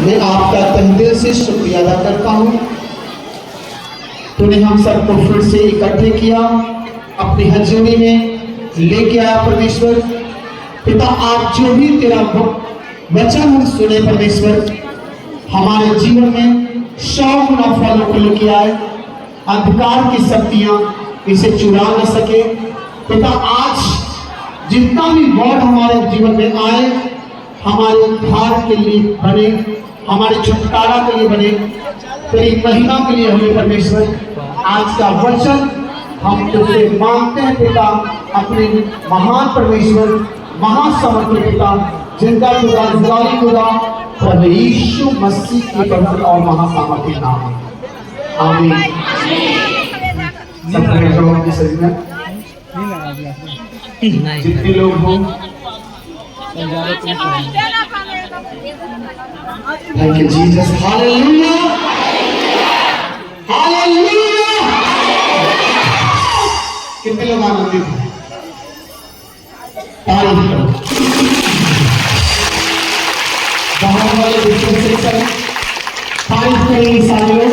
मैं आपका तहे दिल से शुक्रिया अदा करता हूँ। तूने हम सबको फिर से इकट्ठे किया, अपनी हजूरी में लेके आया परमेश्वर। पिता, आज जो भी तेरा वचन हम सुने परमेश्वर, हमारे जीवन में 100 गुना फलों को लेके आए। अंधकार की शक्तियां इसे चुरा न सके। पिता, आज जितना भी वर्ड हमारे जीवन में आए, हमारे उद्धार के लिए बने, हमारे छुटकारा के लिए बने, तेरी महिमा के लिए हमें परमेश्वर आज का वचन हम तुझसे मांगते हैं पिता। अपने महान परमेश्वर, महासमर्थ पिता, जिंदा खुदा, जिंदाई खुदा, प्रभु यीशु मसीह के पवित्र और महासामर्थी नाम में, आमीन। जितने लोग हो, thank you Jesus, hallelujah, hallelujah. कितने लोग आनंदित हैं? तारीफ करो। बाहर वाले बच्चों से तारीफ करेंगे सारे लोग।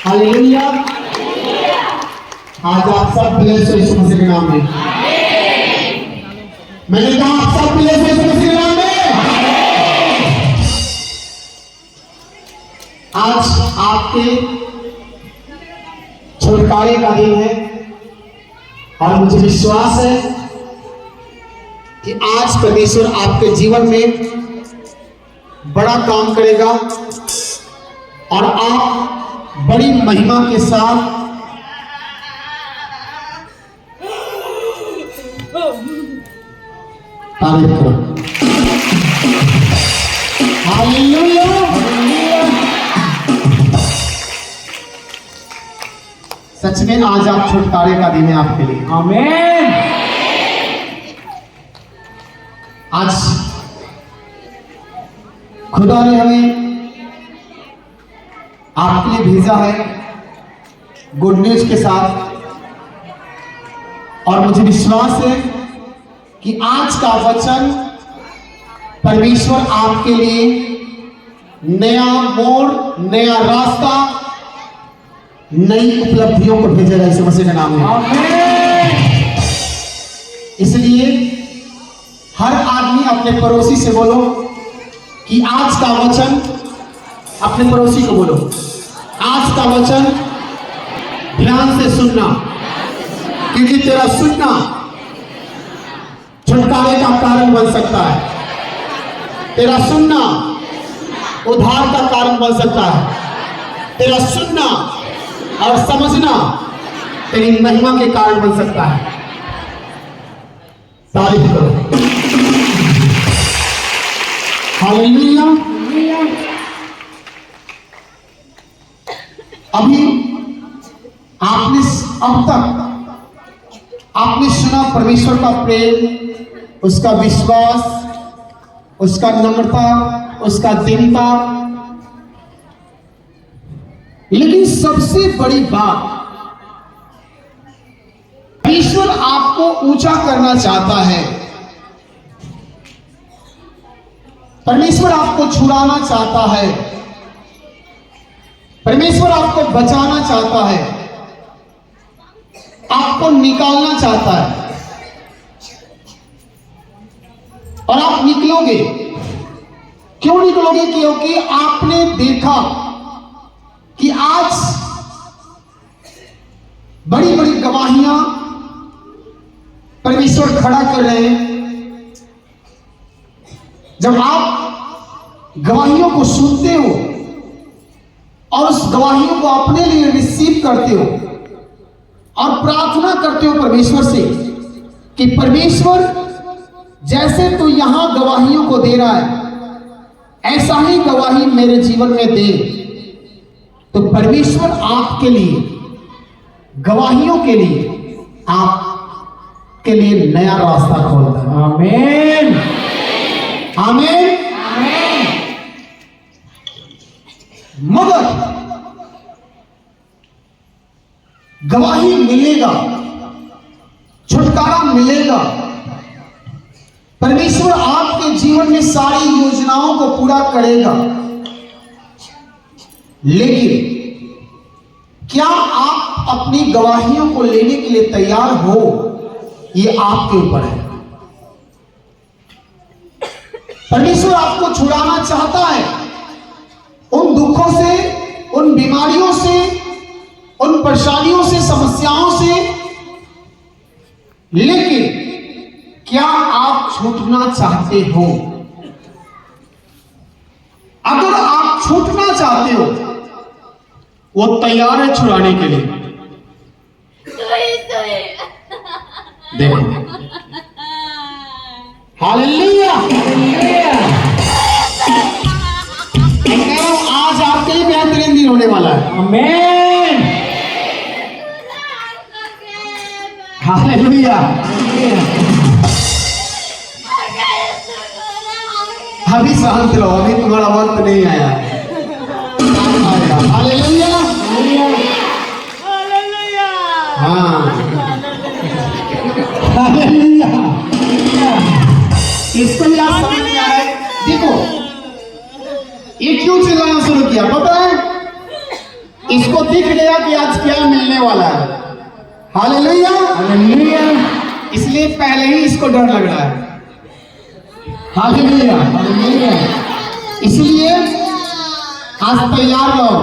हालेलुया। आज आप सब ब्लेस हो यीशु मसीह के नाम में। मैंने कहा आप सब ब्लेस हो यीशु मसीह के नाम में। आज आपके छुटकारे का दिन है और मुझे विश्वास है कि आज परमेश्वर आपके जीवन में बड़ा काम करेगा और आप बड़ी महिमा के साथ तारीफ करो। हालेलुया। सच में आज आप छुटकारे का दिन है आपके लिए। आमीन। आज खुदा ने हमें आपके लिए भेजा है गुड न्यूज के साथ, और मुझे विश्वास है कि आज का वचन परमेश्वर आपके लिए नया मोड़, नया रास्ता, नई उपलब्धियों को भेजेगा यीशु मसीह के नाम में। आमीन। इसलिए हर आदमी अपने पड़ोसी से बोलो कि आज का वचन, अपने पड़ोसी को बोलो आज का वचन ध्यान से सुनना, क्योंकि तेरा सुनना छुटकारे का कारण बन सकता है। तेरा सुनना उद्धार का कारण बन सकता है। तेरा सुनना और समझना तेरी महिमा के कारण बन सकता है। तारीफ करो। हालेलुया। अभी आपने अब तक आपने सुना परमेश्वर का प्रेम, उसका विश्वास, उसका नम्रता, उसका दीनता, लेकिन सबसे बड़ी बात, परमेश्वर आपको ऊंचा करना चाहता है। परमेश्वर आपको छुड़ाना चाहता है। परमेश्वर आपको बचाना चाहता है, आपको निकालना चाहता है, और आप निकलोगे। क्यों निकलोगे? क्योंकि आपने देखा कि आज बड़ी बड़ी गवाहियां परमेश्वर खड़ा कर रहे हैं। जब आप गवाहियों को सुनते हो और उस गवाहियों को अपने लिए रिसीव करते हो और प्रार्थना करते हो परमेश्वर से कि परमेश्वर जैसे तू यहां गवाहियों को दे रहा है, ऐसा ही गवाही मेरे जीवन में दे, तो परमेश्वर आपके लिए, गवाहियों के लिए, आपके लिए नया रास्ता खोलता है। आमीन, आमीन, आमीन। मगर गवाही मिलेगा, छुटकारा मिलेगा, परमेश्वर आपके जीवन में सारी योजनाओं को पूरा करेगा, लेकिन क्या आप अपनी गवाहियों को लेने के लिए तैयार हो, ये आपके ऊपर है। परमेश्वर आपको छुड़ाना चाहता है उन दुखों से, उन बीमारियों से, उन परेशानियों से, समस्याओं से, लेकिन क्या आप छूटना चाहते हो? अगर आप छूटना चाहते हो, वो तैयार है छुड़ाने के लिए। देखो, हालेलुया, आज आपके लिए बेहतरीन दिन होने वाला है। आमीन, हालेलुया। अभी शांत रहो, अभी तुम्हारा वक्त नहीं आया। हालेलुया, हाँ, हालेलुया। इसको भी आप समझ में आ रहा है? देखो, ये क्यों चिल्लाना शुरू किया पता है? इसको दिख गया कि आज क्या मिलने वाला है। Hallelujah, hallelujah. इसलिए पहले ही इसको डर लग रहा है। Hallelujah, hallelujah. इसलिए आज तैयार रहो।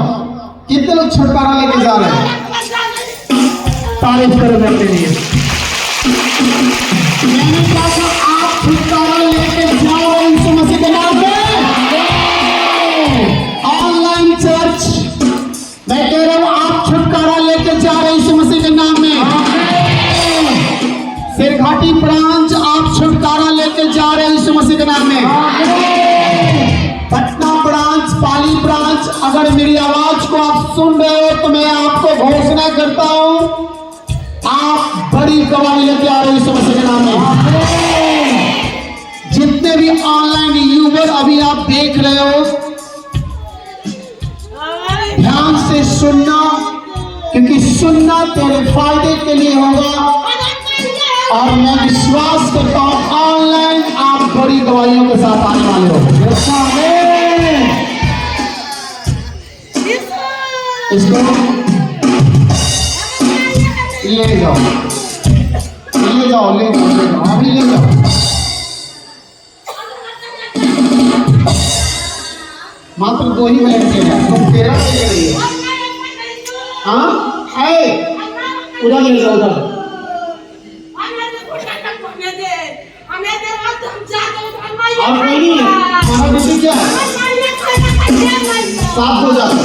कितने लोग छुटकारा लेके जा रहे हैं? तारीफ करो अपने लिए। मैंने कहा था आप छुटकारा लेके जाओ यीशु मसीह के नाम पे। ऑनलाइन चर्च, मैं कह रहा हूं आप छुटकारा लेके जा रहे हैं यीशु मसीह के नाम में। सिरघाटी ब्रांच आप छुटकारा लेके जा रहे हैं यीशु मसीह के नाम में। पटना ब्रांच, पाली ब्रांच, अगर मेरी आवाज को आप सुन रहे हो तो मैं आपको घोषणा करता हूं आप बड़ी गवाही लेके आ रहे हो यीशु मसीह के नाम में। जितने भी ऑनलाइन यूट्यूबर अभी आप देख रहे हो, ध्यान से सुनना, क्योंकि सुनना तेरे फायदे के लिए होगा। और मैं विश्वास करता हूं ऑनलाइन आप बड़ी गवाहियों के साथ आने वाले हो। इसको ले जाओ, ले जाओ, ले जाओ, ले जाओ, अभी ले जाओ। मात्र 2 ही मिनट के हैं, तुम 13 ले रही है। हाँ है, उधर ले जाओ, उधर। और कोई नहीं है, हमारा ड्यूटी क्या है? 7 हो जाता।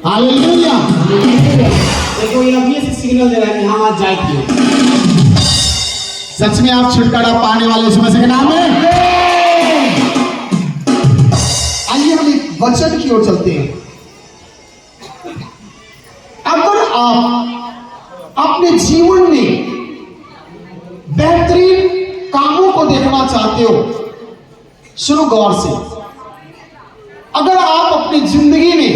हालेलुया। देखो ये अभी से सिग्नल दे रहा है कि हाँ आज जाएगी। सच में आप छुटकारा पाने वाले यीशु मसीह के नाम में। आइए हम एक वचन की ओर चलते हैं। अगर आप अपने जीवन में बेहतरीन कामों को देखना चाहते हो, सुनो गौर से। अगर आप अपनी जिंदगी में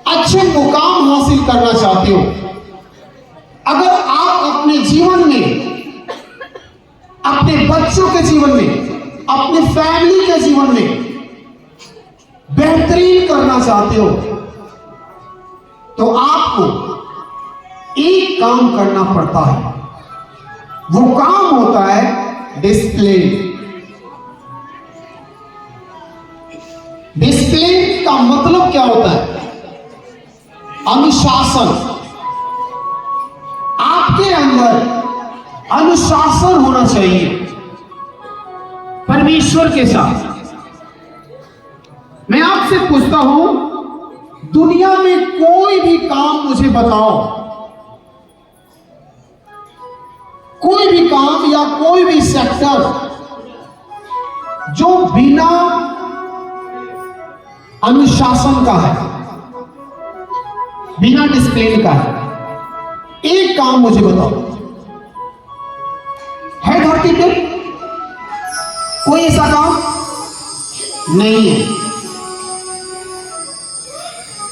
अच्छे मुकाम हासिल करना चाहते हो, अगर आप अपने जीवन में, अपने बच्चों के जीवन में, अपने फैमिली के जीवन में बेहतरीन करना चाहते हो, तो आपको एक काम करना पड़ता है। वो काम होता है डिसिप्लिन। डिसिप्लिन का मतलब क्या होता है? अनुशासन। आपके अंदर अनुशासन होना चाहिए परमेश्वर के साथ। मैं आपसे पूछता हूं, दुनिया में कोई भी काम मुझे बताओ, कोई भी काम या कोई भी सेक्टर जो बिना अनुशासन का है, बिना डिसिप्लिन का है। एक काम मुझे बताओ, है धरती पे कोई ऐसा काम नहीं है।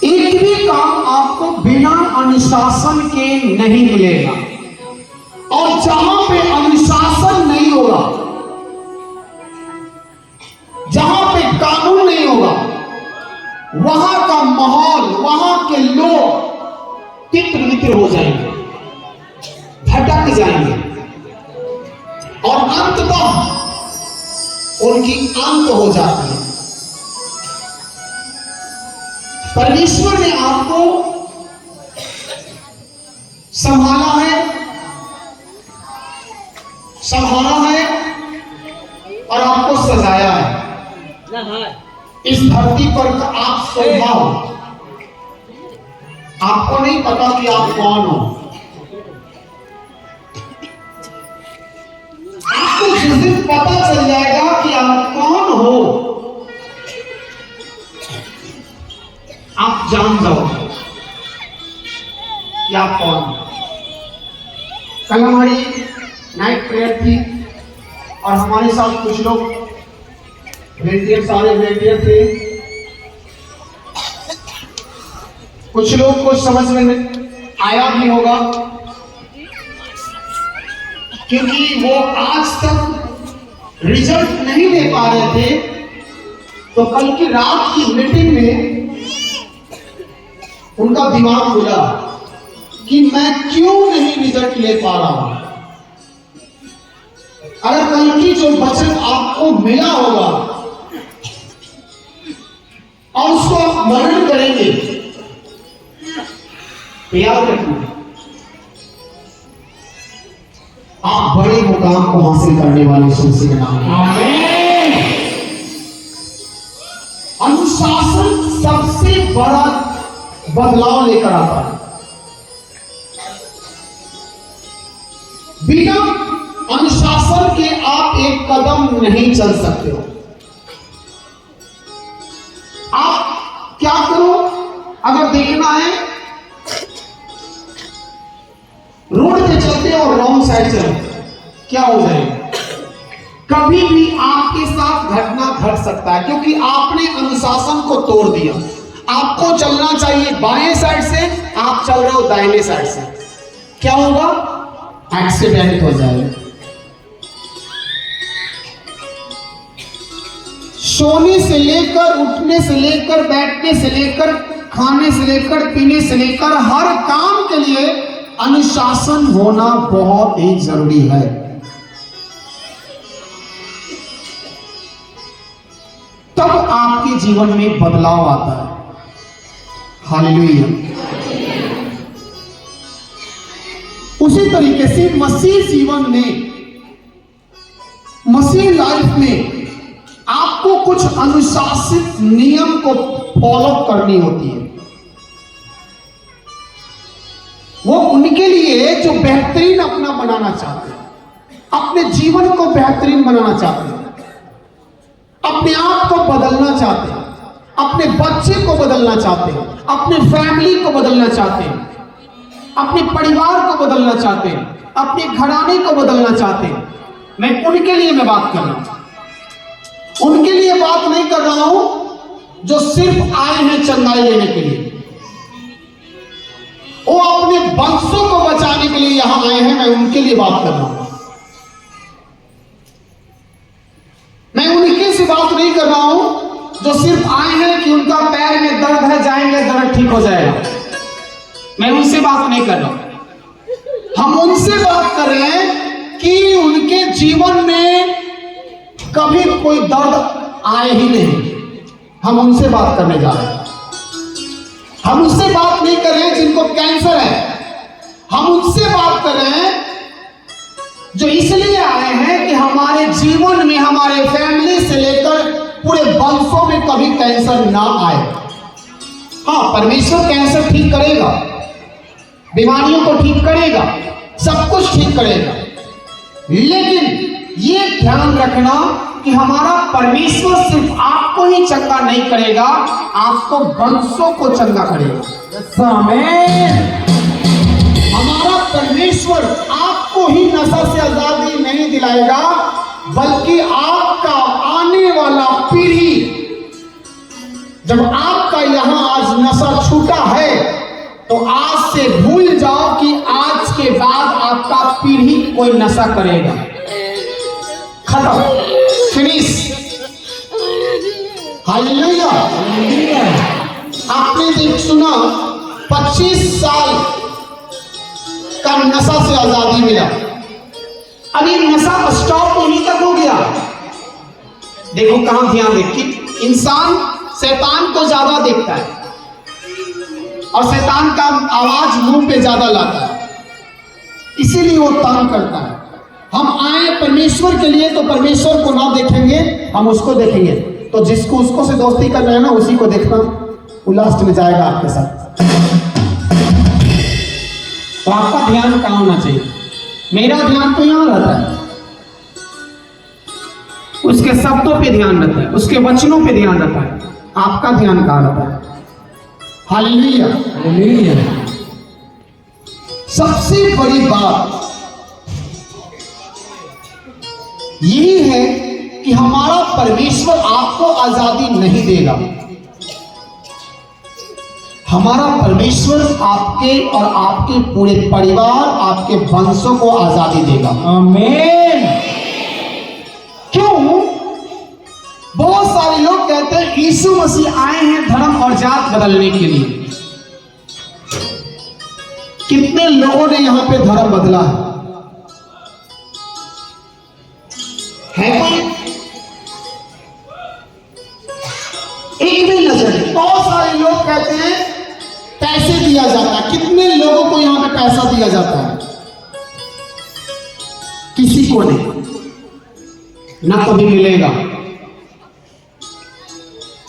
एक भी काम आपको बिना अनुशासन के नहीं मिलेगा। और जहां पे अनुशासन नहीं होगा, जहां पे कानून नहीं होगा, वहां का माहौल, वहां के लोग तित्र मित्र हो जाएंगे, भटक जाएंगे और अंततः उनकी अंत हो जाती है। परमेश्वर ने आपको संभाला है और आपको सजाया है। इस धरती पर आप स्वभाव, आपको नहीं पता कि आप कौन हो। आपको जिस दिन पता चल जाएगा कि आप कौन हो, आप जान जाओगे कि आप कौन हो। कल हमारी नाइट प्रेयर थी और हमारे साथ कुछ लोग वॉलंटियर, सारे वॉलंटियर थे। कुछ लोग को समझ में आया भी होगा, क्योंकि वो आज तक रिजल्ट नहीं दे पा रहे थे। तो कल की रात की मीटिंग में उनका दिमाग खुला कि मैं क्यों नहीं रिजल्ट ले पा रहा हूं। अगर कल की जो वचन आपको मिला होगा और उसको आप मनन करेंगे, तो याद रखना, आप बड़े मुकाम को हासिल करने वाले यीशु के नाम में। अनुशासन सबसे बड़ा बदलाव लेकर आता है। बिना अनुशासन के आप एक कदम नहीं चल सकते हो। आप क्या करो, अगर देखना है रोड पे चलते और रॉन्ग साइड चलो, क्या हो जाएगा? कभी भी आपके साथ घटना घट सकता है, क्योंकि आपने अनुशासन को तोड़ दिया। आपको चलना चाहिए बाएं साइड से, आप चल रहे हो दाहिने साइड से, क्या होगा? एक्सीडेंट हो जाएगा। सोने से लेकर, उठने से लेकर, बैठने से लेकर, खाने से लेकर, पीने से लेकर, हर काम के लिए अनुशासन होना बहुत ही जरूरी है। तब आपके जीवन में बदलाव आता है। हालेलुया। उसी तरीके से मसीह जीवन में, मसीह लाइफ में आपको कुछ अनुशासित नियम को फॉलो करनी होती है। वो उनके लिए जो बेहतरीन अपना बनाना चाहते हैं, अपने जीवन को बेहतरीन बनाना चाहते हैं, अपने आप को बदलना चाहते हैं, अपने बच्चे को बदलना चाहते हैं, अपने फैमिली को बदलना चाहते हैं, अपने परिवार को बदलना चाहते हैं, अपने घराने को बदलना चाहते हैं। मैं उनके लिए मैं बात कर रहा हूं। उनके लिए बात नहीं कर रहा हूं जो सिर्फ आए हैं चंगाई लेने के लिए। वो अपने वंशों को बचाने के लिए यहां आए हैं। मैं उनके लिए बात कर रहा हूं। मैं उनके से बात नहीं कर रहा हूं जो सिर्फ आए हैं कि उनका पैर में दर्द है, जाएंगे दर्द ठीक हो जाएगा। मैं उनसे बात नहीं कर रहा। हम उनसे बात कर रहे हैं कि उनके जीवन में कभी कोई दर्द आए ही नहीं। हम उनसे बात करने जा रहे हैं। हम उससे बात नहीं कर रहे हैं जिनको कैंसर है। हम उनसे बात कर रहे हैं जो इसलिए आए हैं कि हमारे जीवन में, हमारे फैमिली से लेकर पूरे वंशों में कभी कैंसर ना आए। हाँ, परमेश्वर कैंसर ठीक करेगा, बीमारियों को ठीक करेगा, सब कुछ ठीक करेगा, लेकिन ये ध्यान रखना कि हमारा परमेश्वर सिर्फ आपको ही चंगा नहीं करेगा, आपको वंशों को चंगा करेगा। आमीन। हमारा परमेश्वर आपको ही नशा से आजादी नहीं दिलाएगा, बल्कि आपका आने वाला पीढ़ी, जब आपका यहां आज नशा छूटा है, तो आज से बाद आपका पीढ़ी कोई नशा करेगा। खत्म, फिनिश। हालेलुया। आपने देख सुना 25 साल का नशा से आजादी मिला। अभी नशा स्टॉप यहीं तक हो गया। देखो कहां ध्यान दे कि इंसान शैतान को ज्यादा देखता है और शैतान का आवाज मुंह पे ज्यादा लाता है, इसीलिए वो तंग करता है। हम आए परमेश्वर के लिए, तो परमेश्वर को ना देखेंगे, हम उसको देखेंगे। तो जिसको उसको से दोस्ती करना है ना, उसी को देखना, वो लास्ट में जाएगा आपके साथ। तो आपका ध्यान कहाँ होना चाहिए? मेरा ध्यान तो यहाँ रहता है, उसके शब्दों पे ध्यान रहता है, उसके वचनों पे ध्यान रहता है। आपका ध्यान कहाँ रहता है? हालेलुया। हालेलुया। सबसे बड़ी बात यही है कि हमारा परमेश्वर आपको आजादी नहीं देगा। हमारा परमेश्वर आपके और आपके पूरे परिवार, आपके वंशों को आजादी देगा। आमीन। क्यों? बहुत सारे लोग कहते हैं यीशु मसीह आए हैं धर्म और जात बदलने के लिए। कितने लोगों ने यहां पे धर्म बदला है कोई? एक भी नजर नहीं। बहुत सारे लोग कहते हैं पैसे दिया जाता है। कितने लोगों को यहां पे पैसा दिया जाता है? किसी को नहीं, ना कभी मिलेगा।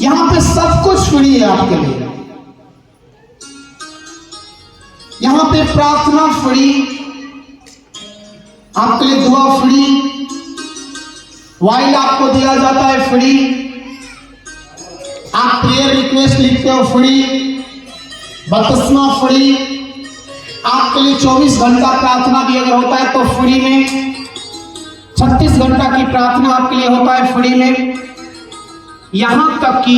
यहां पे सब कुछ फ्री है आपके लिए। यहां पे प्रार्थना फ्री, आपके लिए दुआ फ्री, वाइल आपको दिया जाता है फ्री, आप प्रेयर रिक्वेस्ट लिखते हो फ्री, बपतिस्मा फ्री, आपके लिए 24 घंटा प्रार्थना भी अगर होता है तो फ्री में, 36 घंटा की प्रार्थना आपके लिए होता है फ्री में। यहां तक कि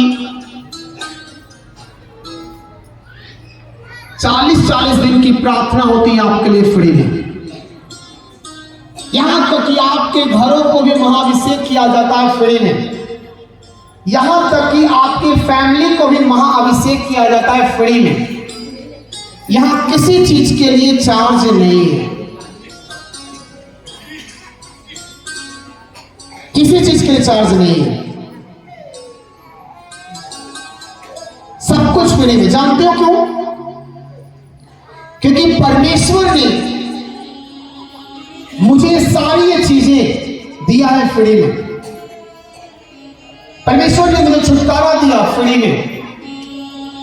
40-40 दिन की प्रार्थना होती है आपके लिए फ्री में। यहां तक कि आपके घरों को भी महाअभिषेक किया जाता है फ्री में। यहां तक कि आपकी फैमिली को भी महाअभिषेक किया जाता है फ्री में। यहां किसी चीज के लिए चार्ज नहीं है, किसी चीज के लिए चार्ज नहीं है, सब कुछ फ्री में। जानते हो क्यों? क्योंकि परमेश्वर ने मुझे सारी ये चीजें दिया है फ्री में। परमेश्वर ने मुझे छुटकारा दिया फ्री में,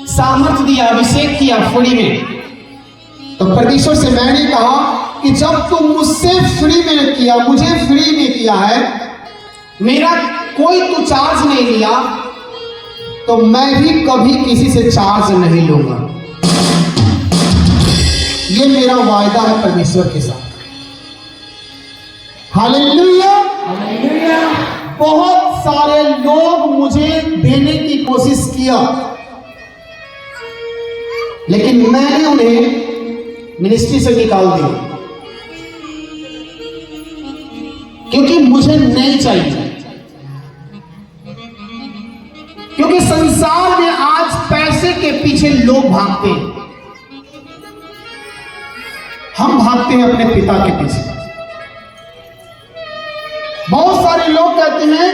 सामर्थ्य दिया, अभिषेक किया फ्री में। तो परमेश्वर से मैंने कहा कि जब तुम मुझसे फ्री में किया, मुझे फ्री में किया है, मेरा कोई तो चार्ज नहीं लिया, तो मैं भी कभी किसी से चार्ज नहीं लूंगा। ये मेरा वायदा है परमेश्वर के साथ। हालेलुया। हालेलुया। बहुत सारे लोग मुझे देने की कोशिश किया, लेकिन मैंने उन्हें मिनिस्ट्री से निकाल दिया, क्योंकि मुझे नहीं चाहिए। क्योंकि संसार में आज पैसे के पीछे लोग भागते हैं, हम भागते हैं अपने पिता के पीछे। बहुत सारे लोग कहते हैं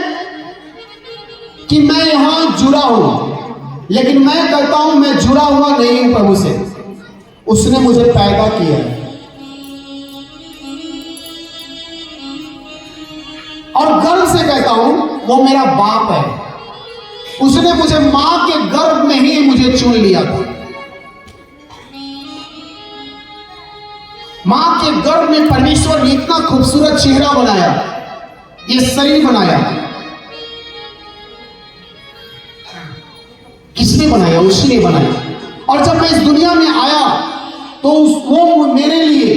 कि मैं यहां जुड़ा हूं, लेकिन मैं कहता हूं मैं जुड़ा हुआ नहीं हूं प्रभु से। उसने मुझे पैदा किया और गर्व से कहता हूं वो मेरा बाप है। उसने मुझे मां के गर्भ में ही मुझे चुन लिया था। मां के गर्भ में परमेश्वर ने इतना खूबसूरत चेहरा बनाया, ये शरीर बनाया। किसने बनाया? उसी ने बनाया। और जब मैं इस दुनिया में आया तो वो मेरे लिए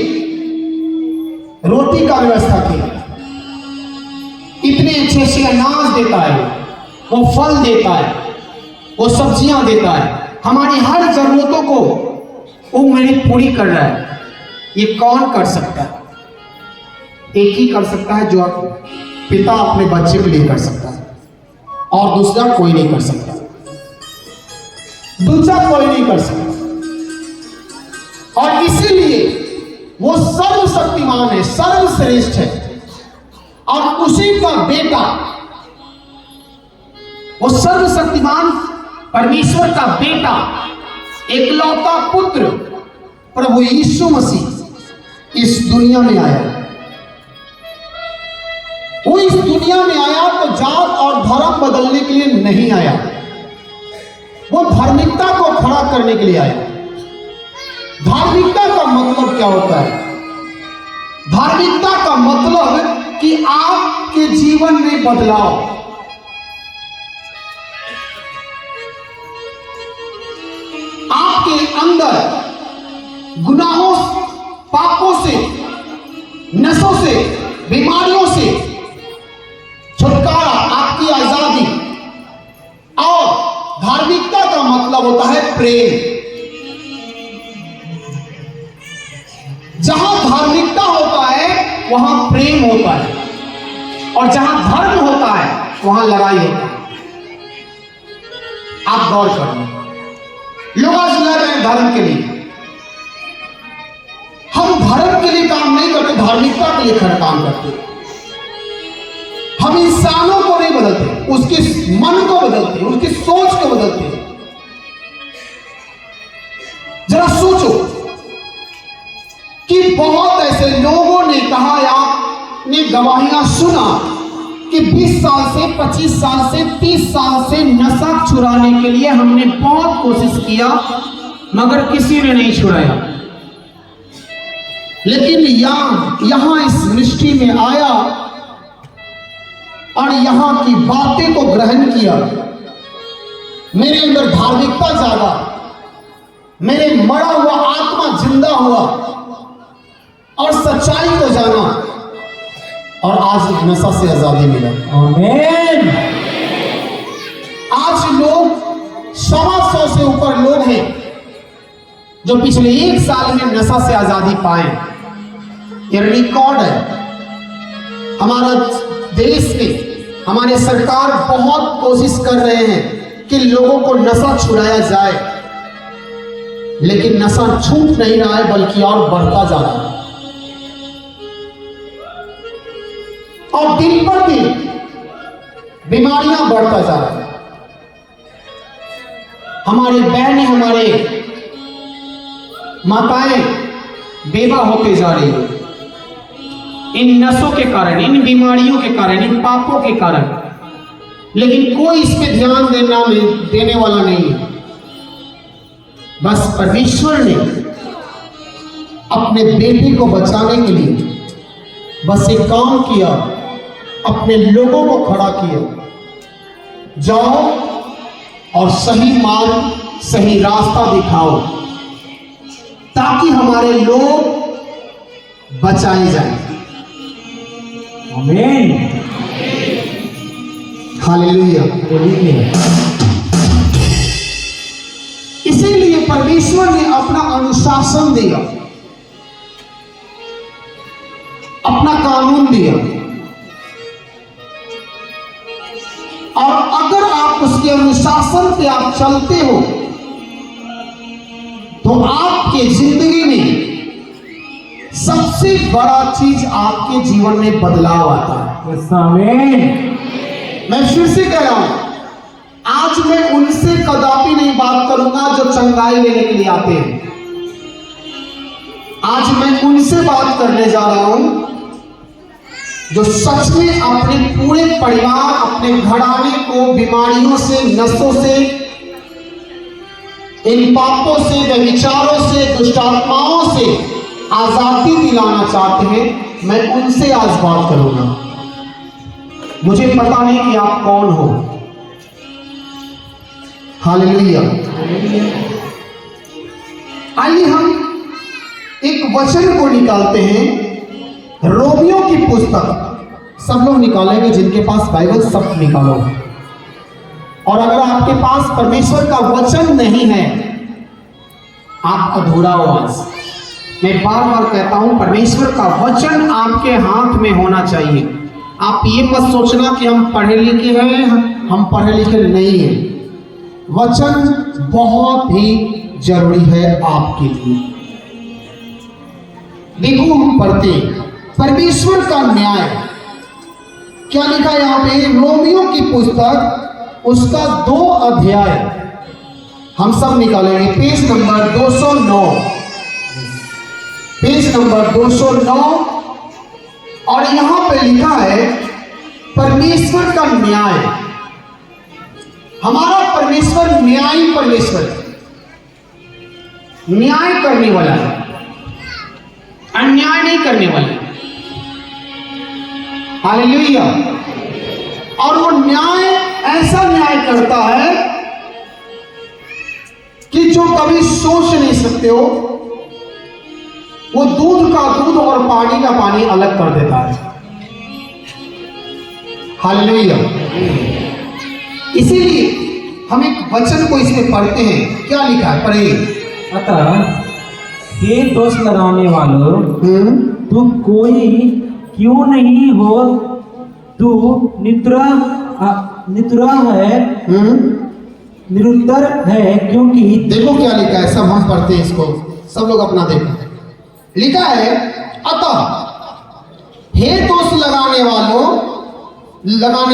रोटी का व्यवस्था किया। इतने अच्छे से अनाज देता है, वो फल देता है, वो सब्जियां देता है, हमारी हर जरूरतों को वो मेरी पूरी कर रहा है। ये कौन कर सकता है? एक ही कर सकता है, जो पिता अपने बच्चे के लिए कर सकता है, और दूसरा कोई नहीं कर सकता। दूसरा कोई नहीं कर सकता। और इसीलिए वो सर्वशक्तिमान है, सर्वश्रेष्ठ है, और उसी का बेटा, वो सर्वशक्तिमान परमेश्वर का बेटा, एकलौता पुत्र प्रभु यीशु मसीह इस दुनिया में आया। वो इस दुनिया में आया तो जात और धर्म बदलने के लिए नहीं आया, वो धार्मिकता को खड़ा करने के लिए आया। धार्मिकता का मतलब क्या होता है? धार्मिकता का मतलब कि आपके जीवन में बदलाव, आपके अंदर गुनाहों, पापों से, नशों से, बीमारियों से छुटकारा, आपकी आजादी। और धार्मिकता का मतलब होता है प्रेम। जहां धार्मिकता होता है वहां प्रेम होता है, और जहां धर्म होता है वहां लड़ाई होता है। आप गौर करिए, लोग आज लड़ रहे हैं धर्म के लिए। हम धर्म के लिए काम नहीं करते, धार्मिकता के लिए काम करते। हम इंसानों को नहीं बदलते, उसके मन को बदलते, उसकी सोच को बदलते। जरा सोचो कि बहुत ऐसे लोगों ने कहा, आपने गवाहियां सुना कि 20 साल से, 25 साल से, 30 साल से नशा छुड़ाने के लिए हमने बहुत कोशिश किया, मगर किसी ने नहीं छुड़ाया। लेकिन यहां इस मिनिस्ट्री में आया और यहां की बातें को ग्रहण किया। मेरे अंदर धार्मिकता जागा, मेरे मरा हुआ आत्मा जिंदा हुआ, और सच्चाई को जाना, और आज नशा से आजादी मिला। आमीन। आज लोग 125 से ऊपर लोग हैं जो पिछले 1 साल में नशा से आजादी पाए। ये रिकॉर्ड है। हमारा देश में हमारे सरकार बहुत कोशिश कर रहे हैं कि लोगों को नशा छुड़ाया जाए, लेकिन नशा छूट नहीं रहा है, बल्कि और बढ़ता जा रहा है। और दिन पर दिन बीमारियां बढ़ता जा रही है। हमारी बहनें, हमारे माताएं बेवा होते जा रही है इन नशों के कारण, इन बीमारियों के कारण, इन पापों के कारण। लेकिन कोई इस पे ध्यान देने वाला नहीं है। बस परमेश्वर ने अपने बेटे को बचाने के लिए बस एक काम किया, अपने लोगों को खड़ा किया, जाओ और सही मार्ग, सही रास्ता दिखाओ, ताकि हमारे लोग बचाए जाएं। आमीन। हालेलुया। इसीलिए परमेश्वर ने अपना अनुशासन दिया, अपना कानून दिया, और अगर आप उसके अनुशासन पे आप चलते हो तो आपके जिंदगी में सबसे बड़ा चीज आपके जीवन में बदलाव आता है। आमीन। मैं फिर से कह रहा हूं, आज मैं उनसे कदापि नहीं बात करूंगा जो चंगाई लेने के लिए आते हैं। आज मैं उनसे बात करने जा रहा हूं जो सच में अपने पूरे परिवार, अपने घराने को बीमारियों से, नशों से, इन पापों से, व्यभिचारों से, दुष्टात्माओं से आजादी दिलाना चाहते हैं। मैं उनसे आज बात करूंगा। मुझे पता नहीं कि आप कौन हो। हालेलुया। आइए हम एक वचन को निकालते हैं, रोमियो की पुस्तक। सब लोग निकालेंगे, जिनके पास बाइबल सब निकालो। और अगर आपके पास परमेश्वर का वचन नहीं है, आप अधूरा हो आज। मैं बार बार कहता हूं, परमेश्वर का वचन आपके हाथ में होना चाहिए। आप ये मत सोचना कि हम पढ़े लिखे हैं, हम पढ़े लिखे नहीं हैं। वचन बहुत ही जरूरी है आपके लिए। देखो हम पढ़ते हैं परमेश्वर का न्याय, क्या लिखा है यहाँ पे, रोमियो की पुस्तक उसका 2 अध्याय हम सब निकालेंगे, पेज नंबर 209, पेज नंबर 209। और यहां पे लिखा है परमेश्वर का न्याय। हमारा परमेश्वर न्यायी परमेश्वर है, न्याय करने वाला है, अन्याय नहीं करने वाला है। हालेलुया। और वो न्याय ऐसा न्याय करता है कि जो कभी सोच नहीं सकते हो। वो दूध का दूध और पानी का पानी अलग कर देता है। हालेलुया। इसीलिए हम एक वचन को इसमें पढ़ते हैं, क्या लिखा है, पढ़िए। अतः हे दोष लगाने वालों, तू कोई क्यों नहीं हो, तू निरुत्तर है, क्योंकि देखो क्या लिखा है, सब हम पढ़ते हैं इसको, सब लोग अपना देखो। लिखा है अतः हे दोष लगाने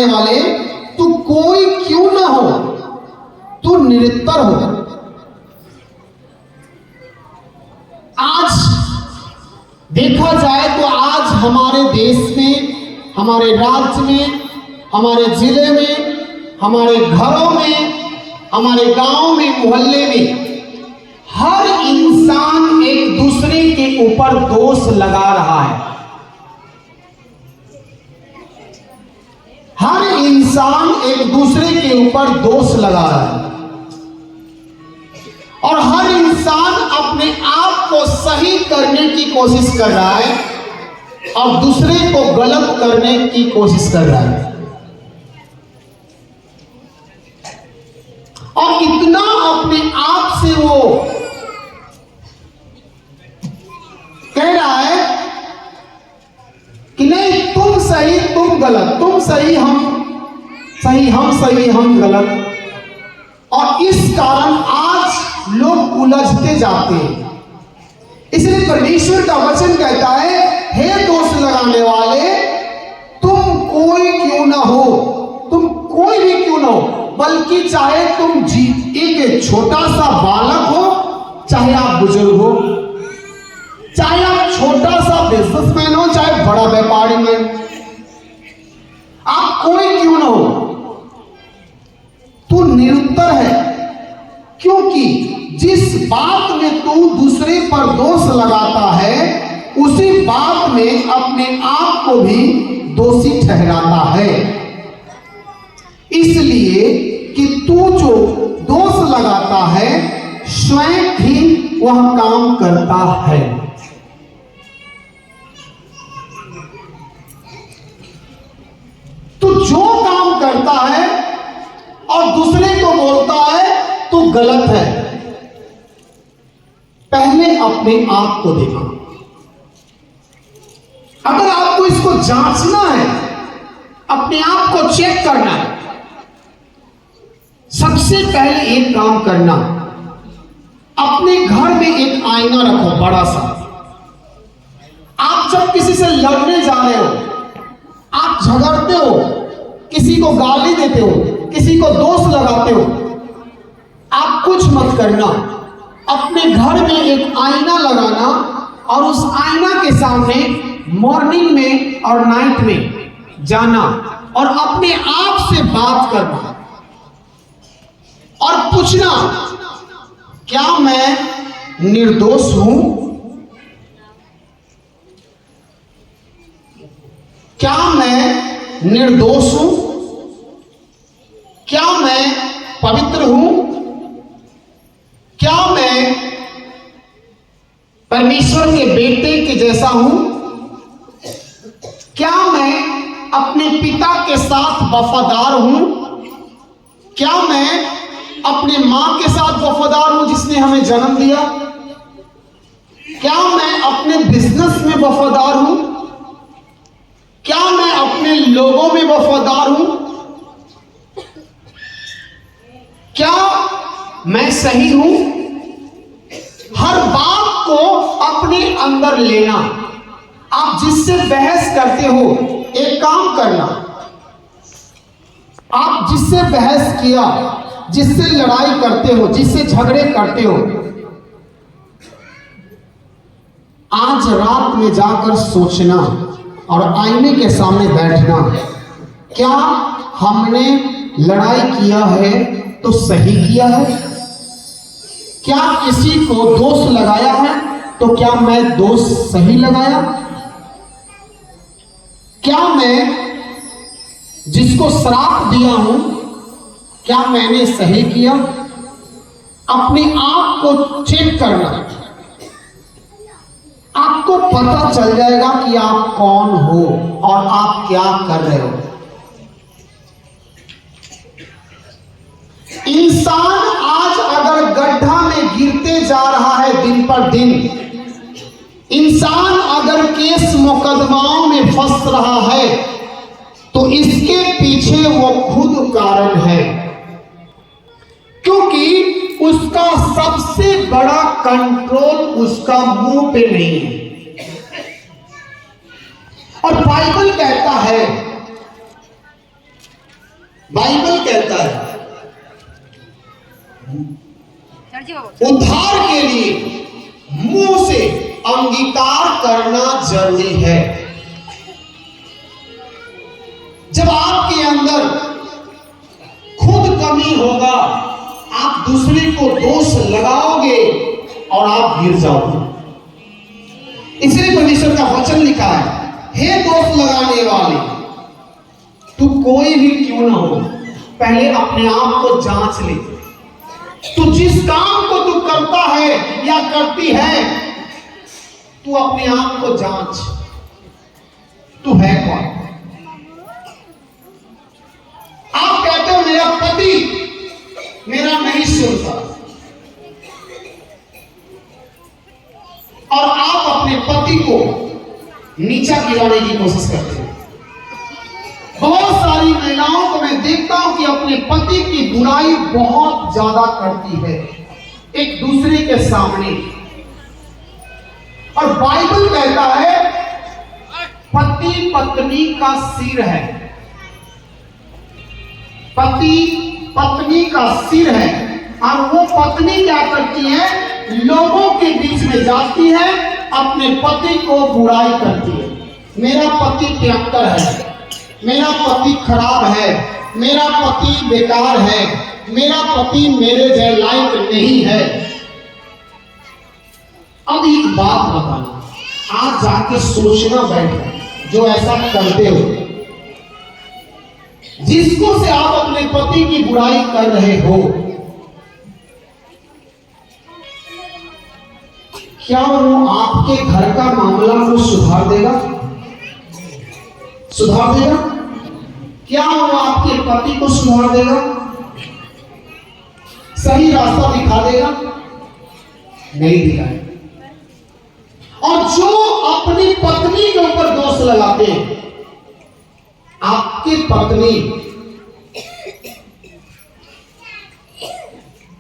वाले, तू कोई क्यों ना हो, तू निरुत्तर हो। आज देखा जाए तो आज हमारे देश में, हमारे राज्य में, हमारे जिले में, हमारे घरों में, हमारे गांव में, मोहल्ले में हर इंसान एक दूसरे के ऊपर दोष लगा रहा है। हर इंसान एक दूसरे के ऊपर दोष लगा रहा है और हर इंसान अपने आप को सही करने की कोशिश कर रहा है और दूसरे को गलत करने की कोशिश कर रहा है। और इतना अपने आप से वो कह रहा है कि नहीं, तुम सही तुम गलत, तुम सही हम सही हम गलत। और इस कारण आज लोग उलझते जाते हैं। इसलिए परमेश्वर का वचन कहता है, हे दोष लगाने वाले, तुम कोई क्यों ना हो, तुम कोई भी क्यों ना हो, बल्कि चाहे तुम एक छोटा सा बालक हो, चाहे आप बुजुर्ग हो, चाहे आप छोटा सा बिजनेसमैन हो, चाहे बड़ा व्यापारी मैन, आप कोई क्यों ना हो, तू निरुत्तर है। क्योंकि जिस बात में तू दूसरे पर दोष लगाता है, उसी बात में अपने आप को भी दोषी ठहराता है। इसलिए कि तू जो दोष लगाता है, स्वयं ही वह काम करता है। तू जो काम करता है और दूसरे को बोलता है तू गलत है, पहले अपने आप को देखो। अगर आपको इसको जांचना है, अपने आप को चेक करना है, सबसे पहले एक काम करना, अपने घर में एक आईना रखो बड़ा सा। आप जब किसी से लड़ने जा रहे हो, आप झगड़ते हो, किसी को गाली देते हो, किसी को दोष लगाते हो, आप कुछ मत करना, अपने घर में एक आईना लगाना और उस आईना के सामने मॉर्निंग में और नाइट में जाना और अपने आप से बात करना और पूछना, क्या मैं निर्दोष हूं? क्या मैं निर्दोष हूं? क्या मैं पवित्र हूं? क्या मैं परमेश्वर के बेटे के जैसा हूं? क्या मैं अपने पिता के साथ वफादार हूं? क्या मैं अपने मां के साथ वफादार हूं जिसने हमें जन्म दिया? क्या मैं अपने बिजनेस में वफादार हूं? क्या मैं अपने लोगों में वफादार हूं? क्या मैं सही हूं? हर बात को अपने अंदर लेना। आप जिससे बहस करते हो, एक काम करना, आप जिससे बहस किया, जिससे लड़ाई करते हो, जिससे झगड़े करते हो, आज रात में जाकर सोचना और आईने के सामने बैठना, क्या हमने लड़ाई किया है तो सही किया है? क्या किसी को दोष लगाया है तो क्या मैं दोष सही लगाया? क्या मैं जिसको श्राप दिया हूं, क्या मैंने सही किया? अपने आप को चेक करना, आपको पता चल जाएगा कि आप कौन हो और आप क्या कर रहे हो। इंसान आज अगर गड्ढा में गिरते जा रहा है दिन पर दिन, इंसान अगर केस मुकदमाओं में फंस रहा है, तो इसके पीछे वो खुद कारण है, क्योंकि उसका सबसे बड़ा कंट्रोल उसका मुंह पे नहीं है। और बाइबल कहता है, बाइबल कहता है उद्धार के लिए मुंह से अंगीकार करना जरूरी है। जब आपके अंदर खुद कमी होगा, आप दूसरे को दोष लगाओगे और आप गिर जाओगे। इसलिए परमेश्वर का वचन लिखा है, हे दोष लगाने वाले, तू कोई भी क्यों ना हो, पहले अपने आप को जांच ले। तू जिस काम को तू करता है या करती है, तू अपने आप को जांच, तू है कौन? आप कहते हो मेरा पति मेरा नहीं सुनता, और आप अपने पति को नीचा गिराने की कोशिश करते हैं। बहुत सारी महिलाओं को मैं देखता हूं कि अपने पति की बुराई बहुत ज्यादा करती है एक दूसरे के सामने। और बाइबल कहता है पति पत्नी का सिर है, पति पत्नी का सिर है, और वो पत्नी क्या करती है? लोगों के बीच में जाती है, अपने पति को बुराई करती है। मेरा पति प्याक्कर है, मेरा पति खराब है, मेरा पति बेकार है, मेरा पति मेरे जैसे लायक नहीं है। अब एक बात बताना, आज जाके सोचना बैठो, जो ऐसा करते हो, जिसको से आप अपने पति की बुराई कर रहे हो, क्या वो आपके घर का मामला को सुधार देगा? सुधार देगा? क्या वो आपके पति को सुधार देगा? सही रास्ता दिखा देगा? नहीं दिखाएगा। और जो अपनी पत्नी के ऊपर दोष लगाते हैं, आपकी पत्नी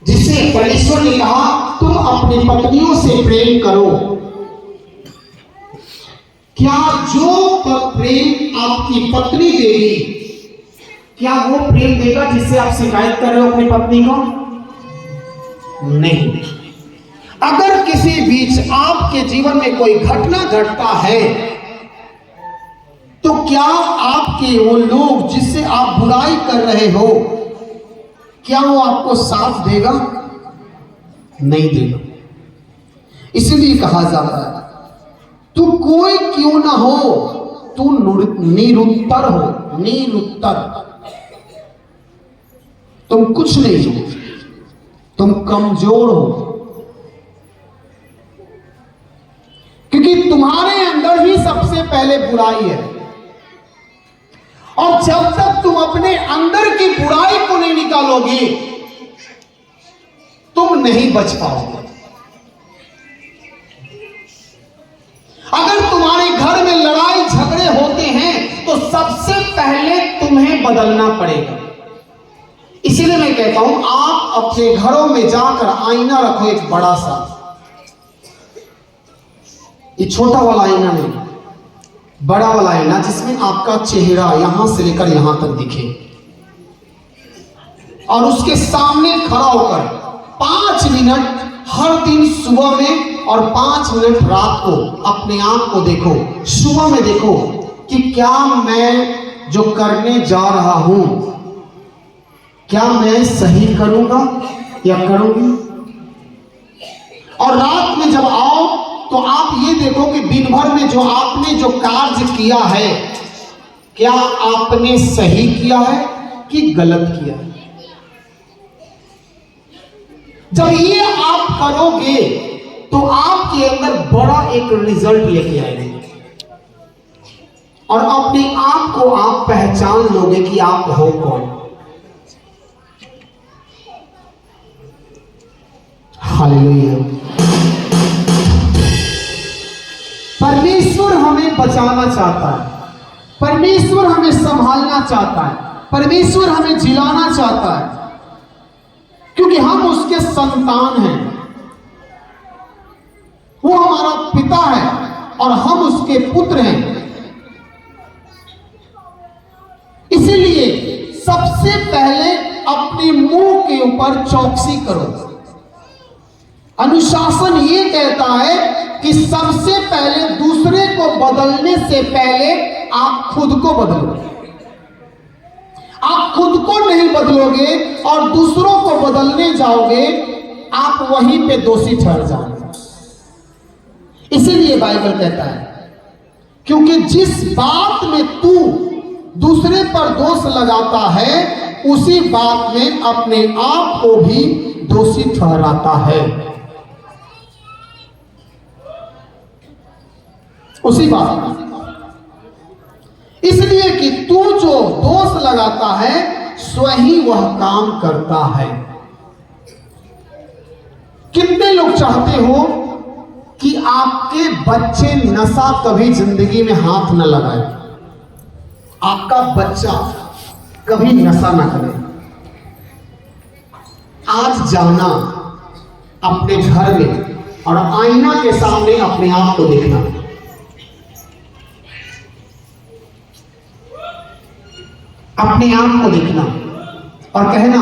जिसे परमेश्वर ने कहा तुम अपनी पत्नियों से प्रेम करो, क्या जो प्रेम आपकी पत्नी देगी, क्या वो प्रेम देगा जिससे आप शिकायत कर रहे हो अपनी पत्नी को? नहीं। अगर किसी बीच आपके जीवन में कोई घटना घटता है, तो क्या आपके वो लोग जिससे आप बुराई कर रहे हो, क्या वो आपको साथ देगा? नहीं देगा। इसलिए कहा जाता है तू कोई क्यों ना हो, तू निरुत्तर हो, निरुत्तर। तुम कुछ नहीं हो, तुम कमजोर हो, क्योंकि तुम्हारे अंदर ही सबसे पहले बुराई है। और जब तक तुम अपने अंदर की बुराई को नहीं निकालोगे, तुम नहीं बच पाओगे। अगर तुम्हारे घर में लड़ाई झगड़े होते हैं तो सबसे पहले तुम्हें बदलना पड़ेगा। इसीलिए मैं कहता हूं आप अपने घरों में जाकर आईना रखो, एक बड़ा सा, ये छोटा वाला आईना नहीं, बड़ा वाला आईना जिसमें आपका चेहरा यहां से लेकर यहां तक दिखे, और उसके सामने खड़ा होकर 5 मिनट हर दिन सुबह में और 5 मिनट रात को अपने आप को देखो। सुबह में देखो कि क्या मैं जो करने जा रहा हूं क्या मैं सही करूंगा या करूंगी। और रात में जब आओ तो आप ये देखो कि दिन भर में जो आपने जो कार्य किया है क्या आपने सही किया है कि गलत किया है। जब ये आप करोगे तो आपके अंदर बड़ा एक रिजल्ट लेके आएंगे और अपने आप को आप पहचान लोगे कि आप हो कौन। हालेलुया। परमेश्वर हमें बचाना चाहता है, परमेश्वर हमें संभालना चाहता है, परमेश्वर हमें जिलाना चाहता है, क्योंकि हम उसके संतान हैं। वो हमारा पिता है और हम उसके पुत्र हैं। इसीलिए सबसे पहले अपने मुंह के ऊपर चौकसी करो। अनुशासन ये कहता है कि सबसे पहले दूसरे को बदलने से पहले आप खुद को बदलो। आप खुद को नहीं बदलोगे और दूसरों को बदलने जाओगे, आप वहीं पे दोषी ठहर जाओगे। इसीलिए बाइबल कहता है, क्योंकि जिस बात में तू दूसरे पर दोष लगाता है उसी बात में अपने आप को भी दोषी ठहराता है। उसी बात, इसलिए कि तू जो दोष लगाता है स्वयं वह काम करता है। कितने लोग चाहते हो कि आपके बच्चे नशा कभी जिंदगी में हाथ न लगाए, आपका बच्चा कभी नशा ना करे। आज जाना अपने घर में और आईना के सामने अपने आप को देखना, अपने आप को देखना और कहना,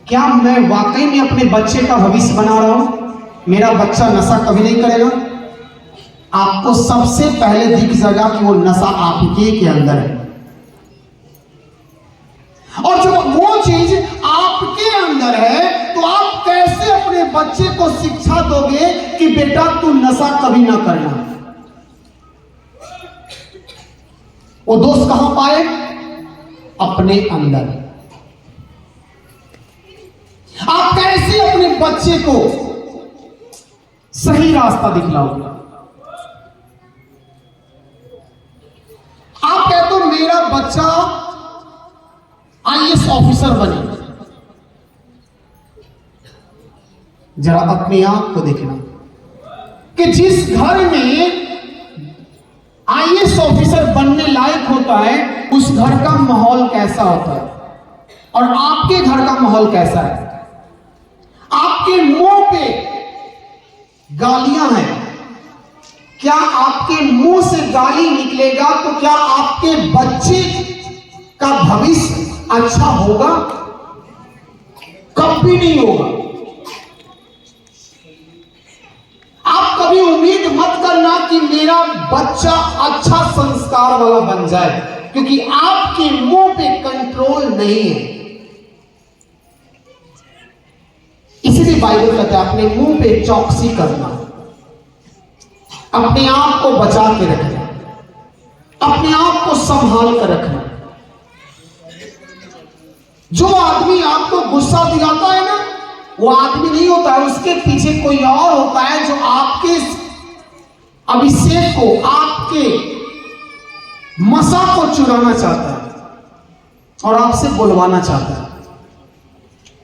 क्या मैं वाकई में अपने बच्चे का भविष्य बना रहा हूं? मेरा बच्चा नशा कभी नहीं करेगा। आपको सबसे पहले दिख जाएगा कि वो नशा आपके के अंदर है। और जब वो चीज आपके अंदर है तो आप कैसे अपने बच्चे को शिक्षा दोगे कि बेटा तू नशा कभी ना करना। वो दोष कहां पाए? अपने अंदर। आप कैसे अपने बच्चे को सही रास्ता दिखलाओगे? आप कहते हो मेरा बच्चा आईएएस ऑफिसर बने, जरा अपने आप को देखना कि जिस घर में आईएएस ऑफिसर बनने लायक होता है उस घर का माहौल कैसा होता है और आपके घर का माहौल कैसा है। आपके मुंह पे गालियां हैं, क्या आपके मुंह से गाली निकलेगा तो क्या आपके बच्चे का भविष्य अच्छा होगा? कभी नहीं होगा। आप कभी उम्मीद मत करना कि मेरा बच्चा अच्छा संस्कार वाला बन जाए, क्योंकि आपके मुंह पे कंट्रोल नहीं है। इसलिए बाइबल कहता है अपने मुंह पे चौकसी करना, अपने आप को बचा के रखना, अपने आप को संभाल कर रखना। जो आदमी आपको गुस्सा दिलाता है ना, वो आदमी नहीं होता है, उसके पीछे कोई और होता है जो आपके अभिषेक को, आपके मसा को चुराना चाहता है और आपसे बुलवाना चाहता है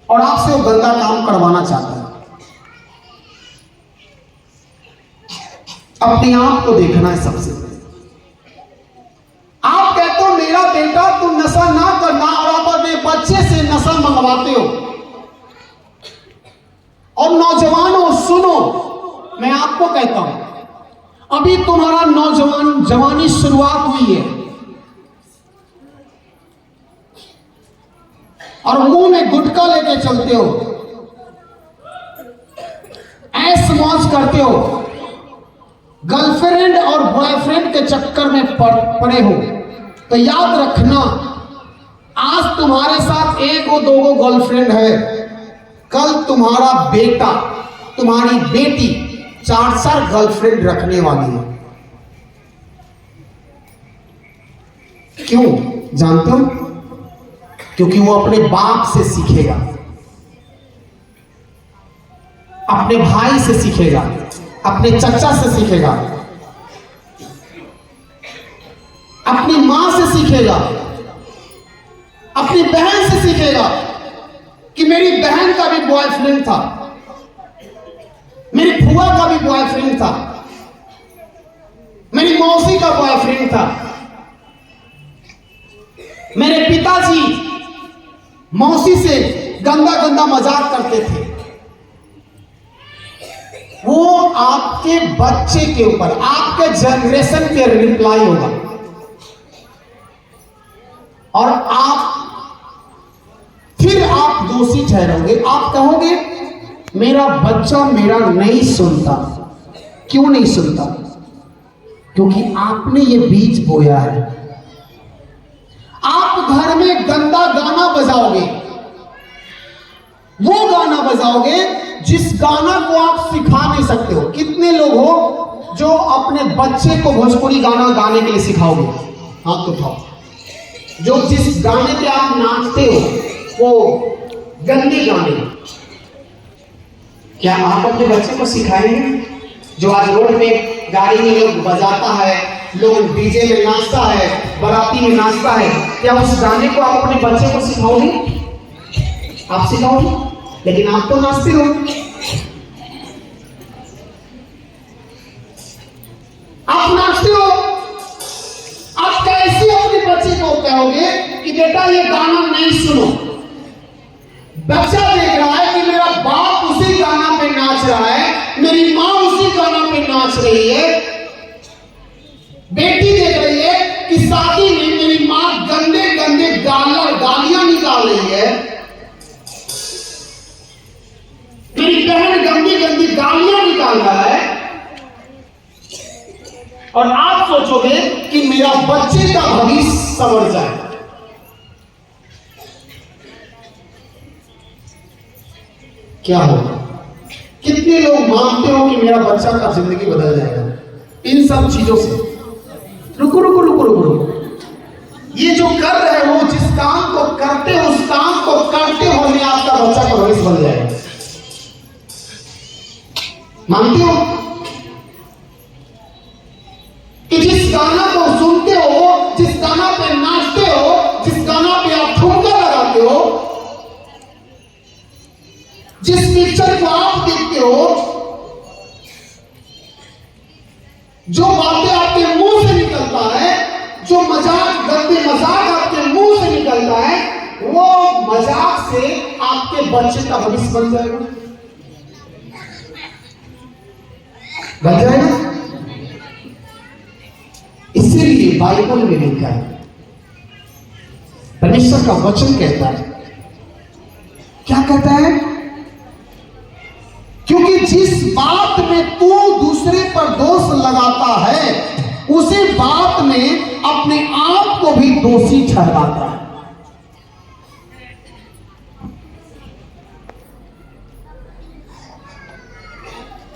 और आपसे वो गंदा काम करवाना चाहता है। अपने आप को देखना है सबसे पहले। आप कहते हो मेरा बेटा तुम नशा ना करना, और आप अपने बच्चे से नशा मंगवाते हो। और नौजवानों सुनो, मैं आपको कहता हूं, अभी तुम्हारा जवानी शुरुआत हुई है और मुंह में गुटखा लेके चलते हो, ऐश मौज करते हो, गर्लफ्रेंड और बॉयफ्रेंड के चक्कर में पड़े हो, तो याद रखना, आज तुम्हारे साथ एक और दो गो गर्लफ्रेंड है, कल तुम्हारा बेटा तुम्हारी बेटी 4-4 गर्लफ्रेंड रखने वाली है। क्यों जानते हो? क्योंकि वो अपने बाप से सीखेगा, अपने भाई से सीखेगा, अपने चचा से सीखेगा, अपनी मां से सीखेगा, अपनी बहन से सीखेगा कि मेरी बहन का भी बॉयफ्रेंड था, मेरी फुआ का भी बॉयफ्रेंड था, मेरी मौसी का बॉयफ्रेंड था, मेरे पिताजी मौसी से गंदा गंदा मजाक करते थे। वो आपके बच्चे के ऊपर, आपके जनरेशन पे रिप्लाई होगा और फिर आप दोषी ठहरोगे। आप कहोगे मेरा बच्चा मेरा नहीं सुनता। क्यों नहीं सुनता? क्योंकि आपने ये बीज बोया है। आप घर में गंदा गाना बजाओगे, वो गाना बजाओगे जिस गाना को आप सिखा नहीं सकते हो। कितने लोग हो जो अपने बच्चे को भोजपुरी गाना गाने के लिए सिखाओगे? हाथ उठाओ। जो जिस गाने पे आप नाचते हो वो गंदे गाने, क्या आप अपने बच्चे को सिखाएंगे? जो आज रोड में गाड़ी में लोग बजाता है, लोग डीजे में नाचता है, बाराती में नाचता है, क्या उस गाने को आप अपने बच्चे को सिखाओगे? आप सिखाओगे? लेकिन आप तो नाचते हो। आप नाचते हो, आप कैसे अपने बच्चे को कहोगे कि बेटा ये गाना नहीं सुनो? बच्चा देख रहा है कि मेरा बाप उसी गाना पे नाच रहा है, मेरी माँ उसी गाना पे नाच रही है, बेटी देख रही है कि शादी में मेरी माँ गंदे गंदे गालियां निकाल रही है, मेरी बहन गंदी गंदी गालियां निकाल रहा है, और आप सोचोगे कि मेरा बच्चे का भविष्य संवर जाए। क्या होगा? कितने लोग मानते हो कि मेरा बच्चा का जिंदगी बदल जाएगा इन सब चीजों से? रुको रुको रुको रुको रुको, ये जो कर रहे हो, जिस काम को करते हो, उस काम को करते हो में आपका बच्चा का भविष्य बन जाएगा। मानते हो कि जिस गाना को सुनते हो, जिस गाना पे नाचते हो, जिस गाना पे आप ठुमका लगाते हो, जिस पिक्चर को आप देखते हो, जो बातें आपके मुंह से निकलता है, जो मजाक गंदे मजाक आपके मुंह से निकलता है, वो मजाक से आपके बच्चे का भविष्य बन जाएगा। बन जाएगा। इसीलिए बाइबल में लिखा है, परमेश्वर का वचन कहता है, क्या कहता है? क्योंकि जिस बात में तू दूसरे पर दोष लगाता है, उसी बात में अपने आप को भी दोषी ठहराता है।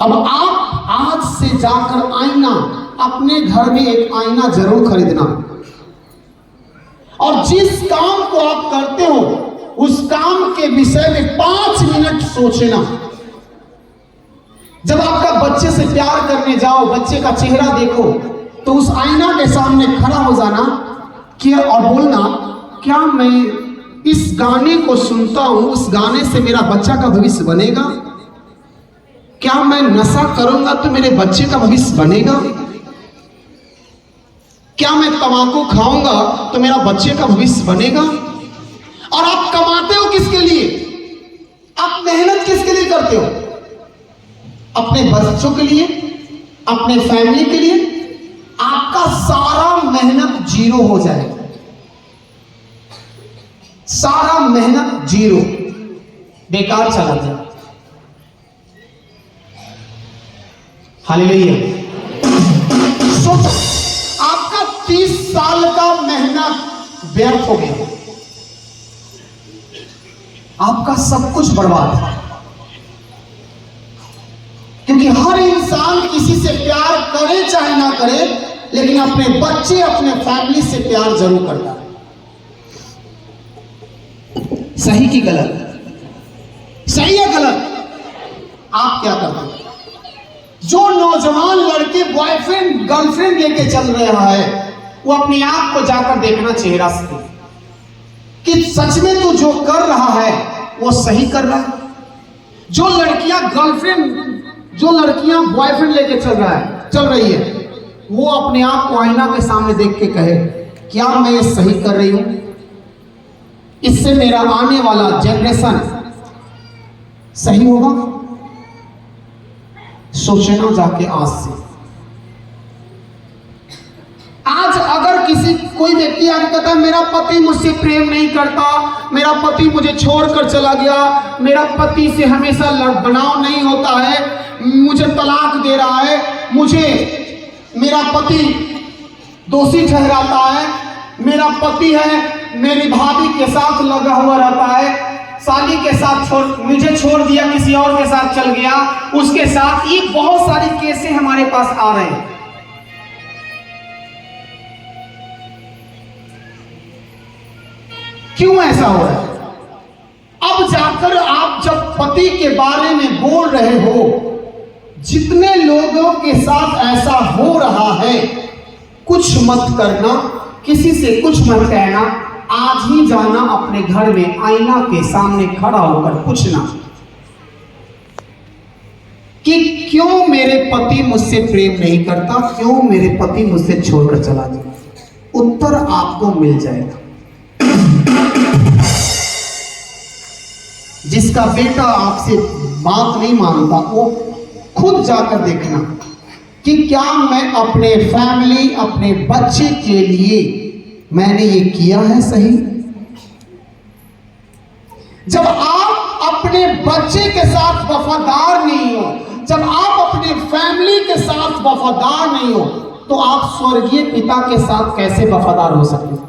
अब आप आज से जाकर आईना, अपने घर में एक आईना जरूर खरीदना, और जिस काम को आप करते हो उस काम के विषय में 5 मिनट सोचना। जब आपका बच्चे से प्यार करने जाओ, बच्चे का चेहरा देखो, तो उस आईना के सामने खड़ा हो जाना क्या और बोलना, क्या मैं इस गाने को सुनता हूं, उस गाने से मेरा बच्चा का भविष्य बनेगा? क्या मैं नशा करूंगा तो मेरे बच्चे का भविष्य बनेगा? क्या मैं तंबाकू खाऊंगा तो मेरा बच्चे का भविष्य बनेगा? और आप कमाते हो किसके लिए? आप मेहनत किसके लिए करते हो? अपने बच्चों के लिए, अपने फैमिली के लिए। आपका सारा मेहनत जीरो हो जाएगा, सारा मेहनत जीरो, बेकार चला जाए। हालेलुया। सोचो, आपका 30 साल का मेहनत व्यर्थ हो गया, आपका सब कुछ बर्बाद है। क्योंकि हर इंसान किसी से प्यार करे चाहे ना करे, लेकिन अपने बच्चे, अपने फैमिली से प्यार जरूर करता है। सही कि गलत? सही है गलत? आप क्या करते हैं? जो नौजवान लड़के बॉयफ्रेंड गर्लफ्रेंड लेके चल रहा है, वो अपने आप को जाकर देखना चाहिए रास्ते कि सच में तू जो कर रहा है वो सही कर रहा है। जो लड़कियां बॉयफ्रेंड लेके चल रही है, वो अपने आप को आईना के सामने देख के कहे, क्या मैं ये सही कर रही हूं? इससे मेरा आने वाला जनरेशन सही होगा? सोचना जाके आज से। आज अगर कोई व्यक्ति आगे कहता है मेरा पति मुझसे प्रेम नहीं करता, मेरा पति मुझे छोड़कर चला गया, मेरा पति से हमेशा लड़बड़ाव नहीं होता है, मुझे तलाक दे रहा है, मुझे मेरा पति दोषी ठहराता है, मेरा पति है मेरी भाभी के साथ लगा हुआ रहता है, साली के साथ मुझे छोड़ दिया, किसी और के साथ चल गया, उसके साथ। ये बहुत सारी केसें हमारे पास आ रहे हैं। क्यों ऐसा हो रहा है? अब जाकर आप जब पति के बारे में बोल रहे हो, जितने लोगों के साथ ऐसा हो रहा है, कुछ मत करना, किसी से कुछ मत कहना। आज ही जाना अपने घर में आईना के सामने खड़ा होकर पूछना कि क्यों मेरे पति मुझसे प्रेम नहीं करता, क्यों मेरे पति मुझसे छोड़कर चला गया। उत्तर आपको मिल जाएगा। जिसका बेटा आपसे बात नहीं मानता, वो खुद जाकर देखना कि क्या मैं अपने फैमिली, अपने बच्चे के लिए मैंने ये किया है सही। जब आप अपने बच्चे के साथ वफादार नहीं हो, जब आप अपने फैमिली के साथ वफादार नहीं हो, तो आप स्वर्गीय पिता के साथ कैसे वफादार हो सकते?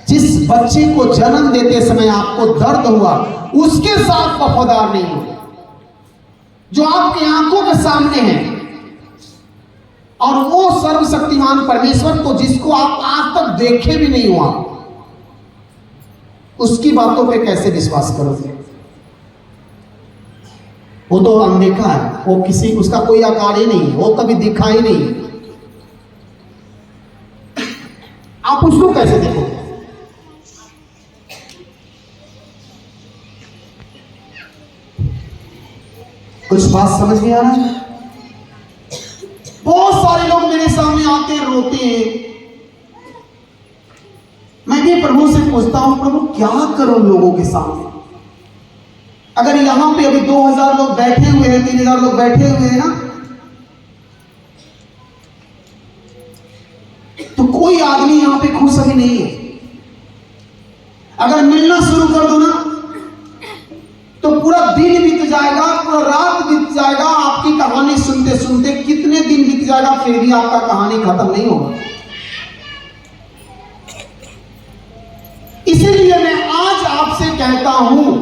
जिस बच्चे को जन्म देते समय आपको दर्द हुआ, उसके साथ वफादार नहीं हो, जो आपकी आंखों के सामने है, और वो सर्वशक्तिमान परमेश्वर को जिसको आप आज तक देखे भी नहीं हुआ, उसकी बातों पे कैसे विश्वास करोगे? वो तो अनदेखा है, वो उसका कोई आकार ही नहीं है, वो कभी दिखा ही नहीं है। आप उसको कैसे देखोगे? कुछ बात समझ में आ रहा है? बहुत सारे लोग मेरे सामने आते हैं, रोते हैं। मैं भी प्रभु से पूछता हूं, प्रभु क्या करो लोगों के सामने? अगर यहां पे अभी 2000 लोग बैठे हुए हैं, 3000 लोग बैठे हुए हैं ना, तो कोई आदमी यहां पे खुश अभी नहीं है। अगर मिलना शुरू कर दो ना, तो पूरा दिन बीत जाएगा, पूरा रात बीत जाएगा, आपकी कहानी सुनते सुनते कितने दिन बीत जाएगा, फिर भी आपका कहानी खत्म नहीं होगा। इसीलिए मैं आज आपसे कहता हूं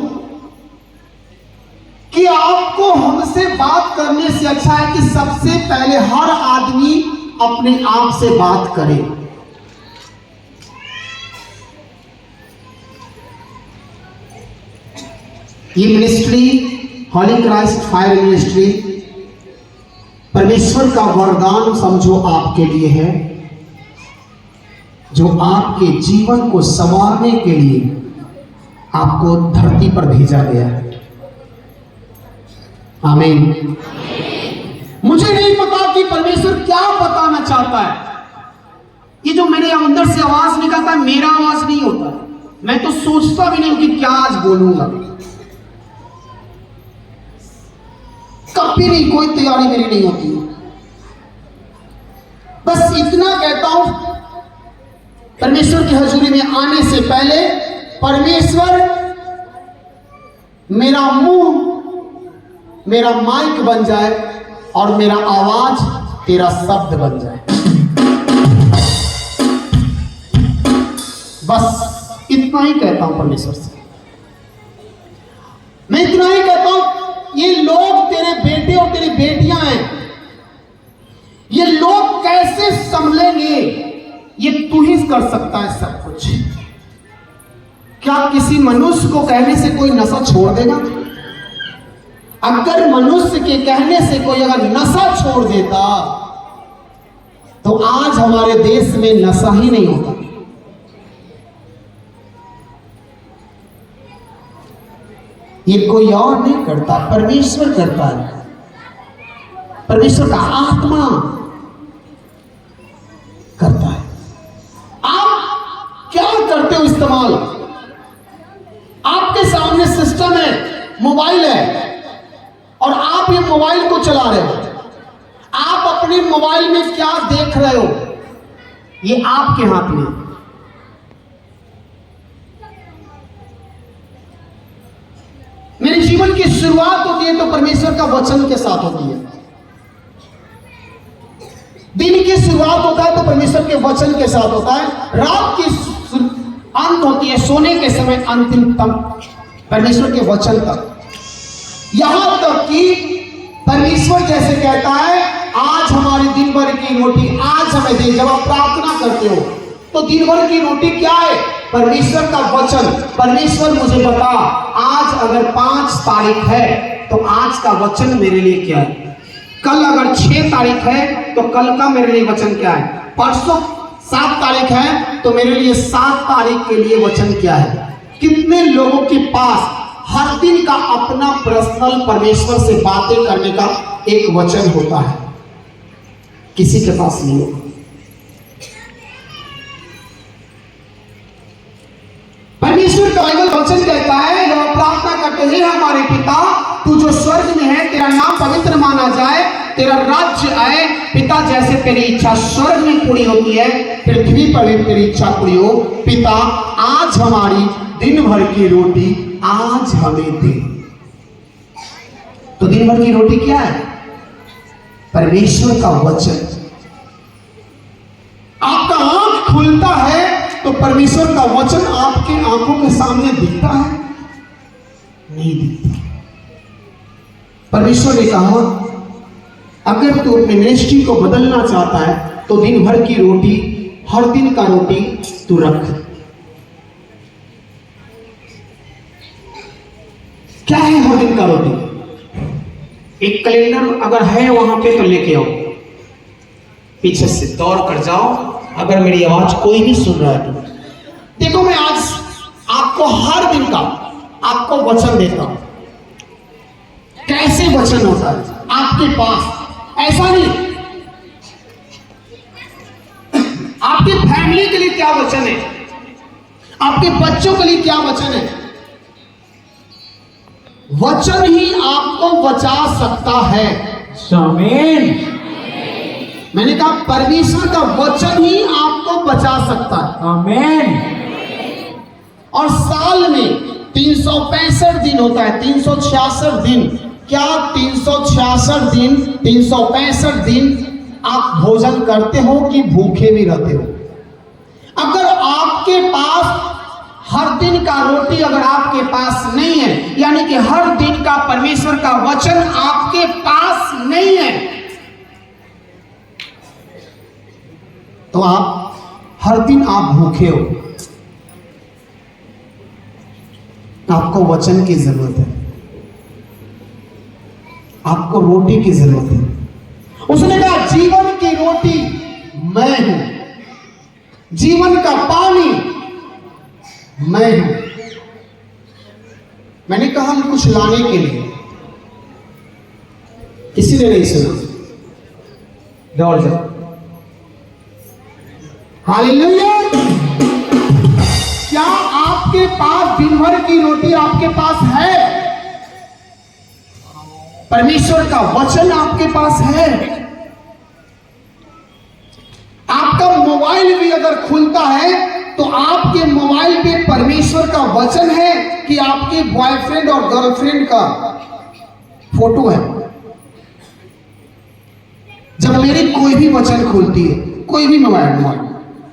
कि आपको हमसे बात करने से अच्छा है कि सबसे पहले हर आदमी अपने आप से बात करे। ये मिनिस्ट्री, हॉली क्राइस्ट फायर मिनिस्ट्री, परमेश्वर का वरदान समझो आपके लिए है, जो आपके जीवन को संवारने के लिए आपको धरती पर भेजा गया है। आमीन। मुझे नहीं पता कि परमेश्वर क्या बताना चाहता है। ये जो मेरे अंदर से आवाज निकलता है, मेरा आवाज नहीं होता। मैं तो सोचता भी नहीं हूं कि क्या आज बोलूंगा, कभी नहीं, कोई तैयारी मेरी नहीं होती। बस इतना कहता हूं, परमेश्वर की हजूरी में आने से पहले परमेश्वर मेरा मुंह मेरा माइक बन जाए और मेरा आवाज तेरा शब्द बन जाए। बस इतना ही कहता हूं परमेश्वर से। मैं इतना ही कहता हूं, ये लोग तेरे बेटे और तेरी बेटियां हैं, ये लोग कैसे संभलेंगे, ये तू ही कर सकता है सब कुछ। क्या किसी मनुष्य को कहने से कोई नशा छोड़ देगा? अगर मनुष्य के कहने से कोई अगर नशा छोड़ देता तो आज हमारे देश में नशा ही नहीं होता। ये कोई और नहीं करता, परमेश्वर करता है। परमेश्वर का आत्मा करता है। आप क्या करते हो इस्तेमाल? आपके सामने सिस्टम है, मोबाइल है, और आप ये मोबाइल को चला रहे हो। आप अपने मोबाइल में क्या देख रहे हो, ये आपके हाथ में। मेरे जीवन की शुरुआत होती है तो परमेश्वर का वचन के साथ होती है। दिन की शुरुआत होता है तो परमेश्वर के वचन के साथ होता है। रात की अंत होती है, सोने के समय अंतिम तक परमेश्वर के वचन तक। यहां तक कि परमेश्वर जैसे कहता है, आज हमारी दिन भर की रोटी आज हमें दे। जब आप प्रार्थना करते हो तो दिन भर की रोटी क्या है? परमेश्वर का वचन। परमेश्वर मुझे बता, आज अगर 5 तारीख है तो आज का वचन मेरे लिए क्या है? कल अगर 6 तारीख है तो कल का मेरे लिए वचन क्या है? परसों 7 तारीख है तो मेरे लिए 7 तारीख के लिए वचन क्या है? कितने लोगों के पास हर दिन का अपना पर्सनल परमेश्वर से बातें करने का एक वचन होता है? किसी के पास नहीं होगा। परमेश्वर का बाइबल वचन कहता है, जब आप प्रार्थना करते हैं, हमारे पिता तू जो स्वर्ग में है, तेरा नाम पवित्र माना जाए, तेरा राज्य आए, पिता जैसे तेरी इच्छा स्वर्ग में पूरी होती है, पृथ्वी पर भी तेरी इच्छा पूरी हो। पिता, आज हमारी दिन भर की रोटी आज हमें दे। तो दिन भर की रोटी क्या है? परमेश्वर का वचन। आपका आंख खुलता है तो परमेश्वर का वचन आपके आंखों के सामने दिखता है? नहीं दिखता। परमेश्वर ने कहा, अगर तू अपने मिनिस्ट्री को बदलना चाहता है तो दिन भर की रोटी, हर दिन का रोटी तू रख। क्या है हर दिन का रोटी? एक कैलेंडर अगर है वहां पे तो लेके आओ, पीछे से दौड़ कर जाओ। अगर मेरी आवाज कोई भी सुन रहा है तो देखो, मैं आज आपको हर दिन का आपको वचन देता हूं। कैसे वचन होता है आपके पास? ऐसा नहीं, आपकी फैमिली के लिए क्या वचन है, आपके बच्चों के लिए क्या वचन है। वचन ही आपको बचा सकता है। आमीन। मैंने कहा परमेश्वर का वचन ही आपको बचा सकता है। आमीन। और साल में 365 दिन होता है, 366 दिन। क्या 366 दिन, 365 दिन आप भोजन करते हो कि भूखे भी रहते हो? अगर आपके पास हर दिन का रोटी अगर आपके पास नहीं है, यानी कि हर दिन का परमेश्वर का वचन आपके पास नहीं है, तो आप हर दिन आप भूखे हो। आपको वचन की जरूरत है, आपको रोटी की जरूरत है। उसने कहा जीवन की रोटी मैं हूं, जीवन का पानी मैं हूं। मैंने कहा हम कुछ लाने के लिए, किसी ने नहीं सुना, दौड़ जाओ। हालेलुया। क्या आपके पास दिन भर की रोटी आपके पास है? परमेश्वर का वचन आपके पास है? आपका मोबाइल भी अगर खुलता है तो आपके मोबाइल पे परमेश्वर का वचन है कि आपके बॉयफ्रेंड और गर्लफ्रेंड का फोटो है? जब मेरी कोई भी वचन खुलती है, कोई भी मोबाइल,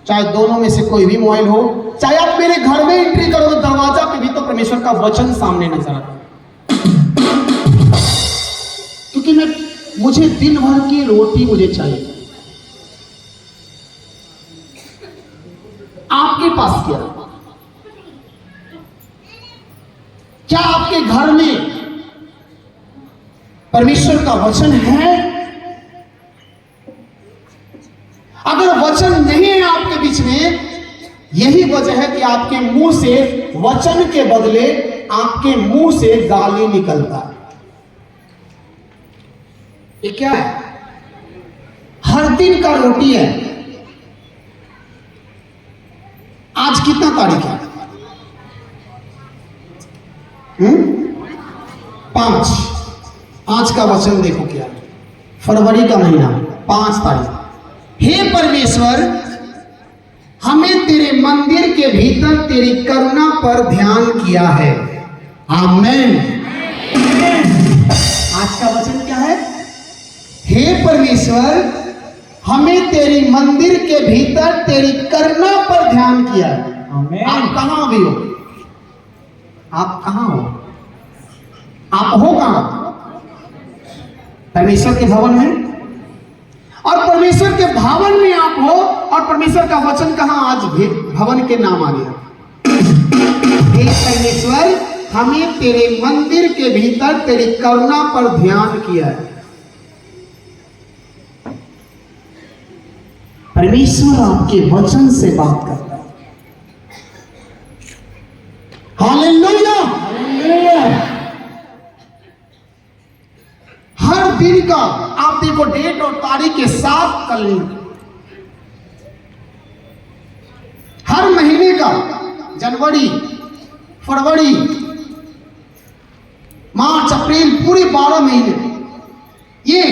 चाहे दोनों में से कोई भी मोबाइल हो, चाहे आप मेरे घर में एंट्री करोगे दरवाजा पे भी तो परमेश्वर का वचन सामने नजर आता है। क्योंकि मुझे दिन भर की रोटी मुझे चाहिए। आपके पास क्या आपके घर में परमेश्वर का वचन है? अगर वचन नहीं है आपके बीच में, यही वजह है कि आपके मुंह से वचन के बदले आपके मुंह से गाली निकलता है। ये क्या है? हर दिन का रोटी है। आज कितना तारीख है? 5। आज का वचन देखो क्या है। फरवरी का महीना 5 तारीख। हे परमेश्वर, हमें तेरे मंदिर के भीतर तेरी करुणा पर ध्यान किया है। आमीन। आज का वचन क्या है? हे परमेश्वर, हमें तेरी मंदिर के भीतर तेरी करुणा पर ध्यान किया है। आमीन। आप कहां भी हो? आप कहां हो? आप हो कहां? परमेश्वर के भवन में। और परमेश्वर के भवन में आप हो और परमेश्वर का वचन कहां? आज भी भवन के नाम आ गया। हे परमेश्वर, हमें तेरे मंदिर के भीतर तेरी करुणा पर ध्यान किया है। परमेश्वर आपके वचन से बात करता है। हालेलुया। हर दिन का आप देखो, डेट और तारीख के साथ कर लेंगे। हर महीने का, जनवरी, फरवरी, मार्च, अप्रैल, पूरे 12 महीने। ये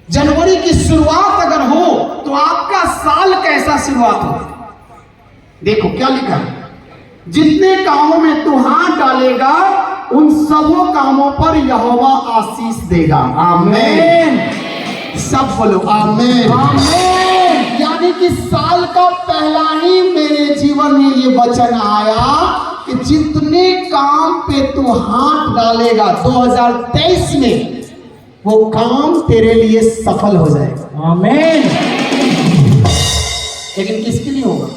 जनवरी की शुरुआत अगर हो तो आपका साल कैसा शुरुआत हो? देखो क्या लिखा है, जितने कामों में तू हाथ डालेगा उन सबों कामों पर यहोवा आशीष देगा। आमीन। सब बोलो आमीन। आमीन। यानी कि साल का पहला ही मेरे जीवन में ये वचन आया कि जितने काम पे तू हाथ डालेगा 2023 में वो काम तेरे लिए सफल हो जाएगा। आमीन। लेकिन किसके लिए होगा?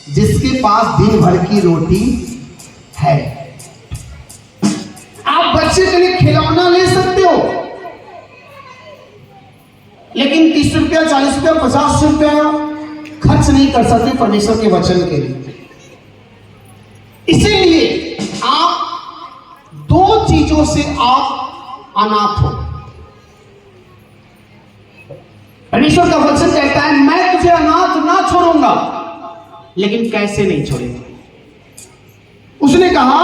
जिसके पास दिन भर की रोटी है। आप बच्चे के लिए खिलौना ले सकते हो, लेकिन 30 रुपया, 40 रुपया, 50 रुपया खर्च नहीं कर सकते परमेश्वर के वचन के लिए। इसीलिए आप 2 चीजों से आप अनाथ हो। परमेश्वर का वचन कहता है, मैं तुझे अनाथ ना छोड़ूंगा। लेकिन कैसे नहीं छोड़ेगा? उसने कहा,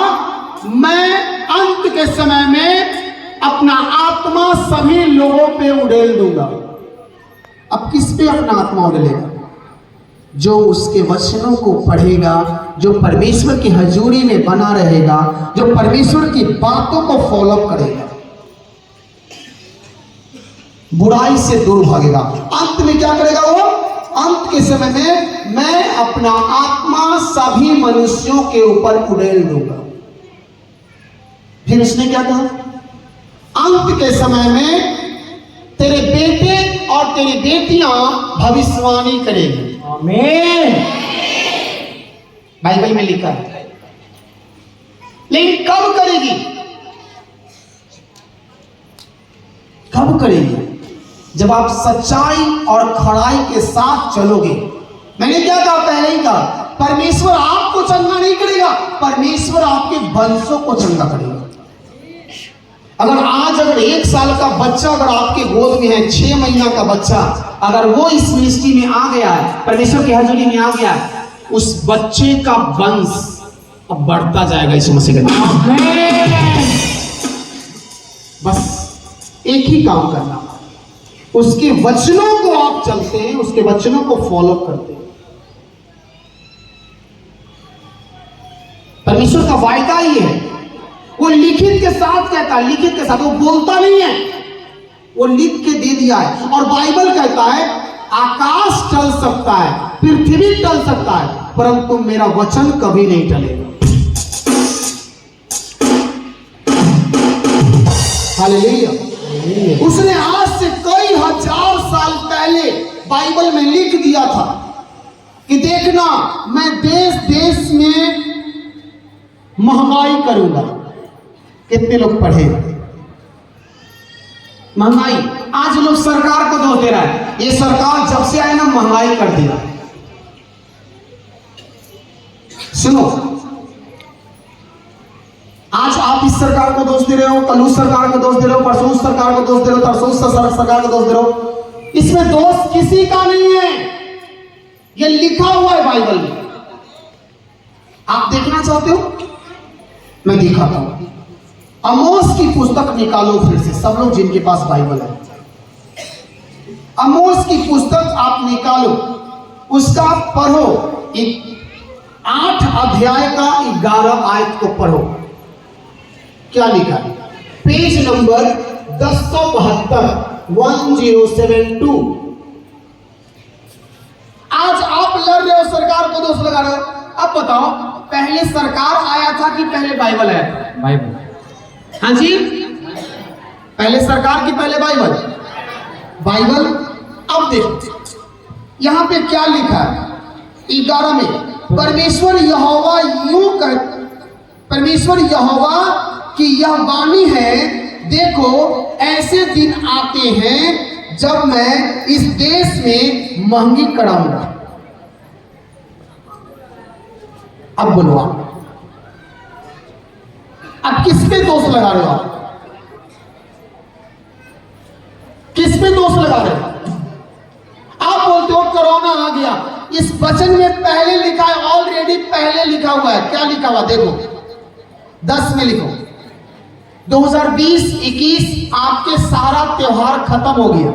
मैं अंत के समय में अपना आत्मा सभी लोगों पे उड़ेल दूंगा। अब किस पे अपना आत्मा उड़ेलेगा? जो उसके वचनों को पढ़ेगा, जो परमेश्वर की हजूरी में बना रहेगा, जो परमेश्वर की बातों को फॉलो करेगा, बुराई से दूर भागेगा। अंत में क्या करेगा वो? अंत के समय में मैं अपना आत्मा सभी मनुष्यों के ऊपर उड़ेल दूंगा। फिर उसने क्या कहा? अंत के समय में तेरे बेटे और तेरी बेटियां भविष्यवाणी करेंगी। आमीन। बाइबल में लिखा है। लेकिन कब करेगी? कब करेगी? जब आप सच्चाई और खराई के साथ चलोगे। मैंने क्या कहा? पहले ही कहा, परमेश्वर आपको चंगा नहीं करेगा, परमेश्वर आपके वंशों को चंगा करेगा। अगर 1 साल का बच्चा अगर आपके गोद में है, 6 महीना का बच्चा अगर वो इस मिनिस्ट्री में आ गया है, परमेश्वर की हजूरी में आ गया है, उस बच्चे का वंश अब बढ़ता जाएगा यीशु मसीह के नाम। बस एक ही काम करना, उसके वचनों को आप चलते हैं, उसके वचनों को फॉलो करते हैं। परमेश्वर का वायदा ही है, वो लिखित के साथ कहता है, लिखित के साथ, वो बोलता नहीं है, वो लिख के दे दिया है। और बाइबल कहता है आकाश टल सकता है, पृथ्वी टल सकता है, परंतु मेरा वचन कभी नहीं टलेगा। हालेलुया। उसने आज से कई हजार साल पहले बाइबल में लिख दिया था कि देखना मैं देश देश में महंगाई करूंगा। कितने लोग पढ़े? महंगाई। आज लोग सरकार को दोष दे रहा है, ये सरकार जब से आए ना महंगाई कर दिया। सुनो, आज आप इस सरकार को दोष दे रहे हो, कल उस सरकार को दोष दे रहे हो, परसों उस सरकार को दोष दे रहे हो, परसों उस सरकार को दोष दे रहे हो। इसमें दोष किसी का नहीं है, ये लिखा हुआ है बाइबल में। आप देखना चाहते हो? मैं दिखाता हूं। आमोस की पुस्तक निकालो फिर से, सब लोग जिनके पास बाइबल है, आमोस की पुस्तक आप निकालो, उसका पढ़ो, 8 अध्याय का 11 आयत को पढ़ो। क्या लिखा है? Page number 1072 1072। आज आप लड़ रहे हो, सरकार को दोष लगा रहे हो। अब बताओ, पहले सरकार आया था कि पहले बाइबल आया था? बाइबल। हाँ जी, पहले सरकार की पहले बाइबल। बाइबल। अब देखो यहां पे क्या लिखा है 11 में, परमेश्वर यहोवा यूं कर, परमेश्वर यहोवा की यह वाणी है, देखो ऐसे दिन आते हैं जब मैं इस देश में महंगी कराऊंगा। अब बोलो अब किस पे दोष लगा रहे हो? आप किस पे दोष लगा रहे हो? आप बोलते हो कोरोना आ गया। इस वचन में पहले लिखा है, ऑलरेडी पहले लिखा हुआ है। क्या लिखा हुआ देखो, 10 में लिखो, 2020-21 आपके सारा त्योहार खत्म हो गया।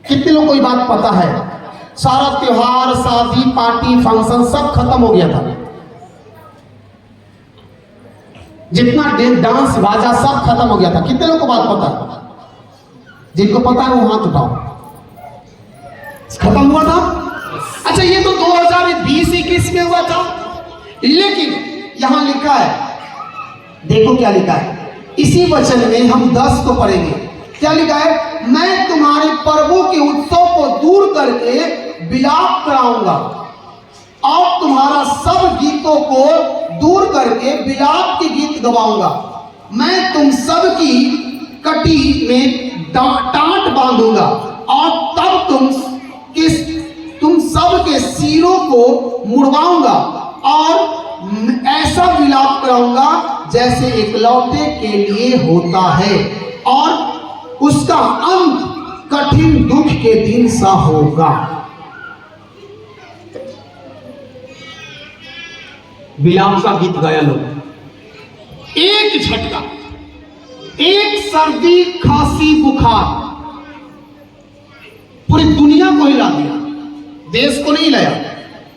कितने लोगों को ये बात पता है? सारा त्योहार, शादी, पार्टी, फंक्शन सब खत्म हो गया था। जितना डांस बाजा सब खत्म हो गया था। कितने लोगों को बात पता है? जिनको पता है वो हाथ उठाओ। खत्म हुआ था। अच्छा, ये तो 2020-21 में हुआ था, लेकिन यहां लिखा है, देखो क्या लिखा है इसी वचन में। हम 10 को पढ़ेंगे। क्या लिखा है? मैं तुम्हारे पर्वों के उत्सव को दूर करके विलाप कराऊंगा और तुम्हारा सब गीतों को दूर करके विलाप के गीत गवाऊंगा। मैं तुम सब की कटी में टाट बांधूंगा और तब तुम सब के सिरों को मुड़वाऊंगा और ऐसा विलाप कराऊंगा जैसे एकलौते के लिए होता है, और उसका अंत कठिन दुख के दिन सा होगा। विलाप का गीत गाया लोग। एक झटका, एक सर्दी, खांसी, बुखार पूरी दुनिया को हिला दिया। देश को नहीं हिलाया,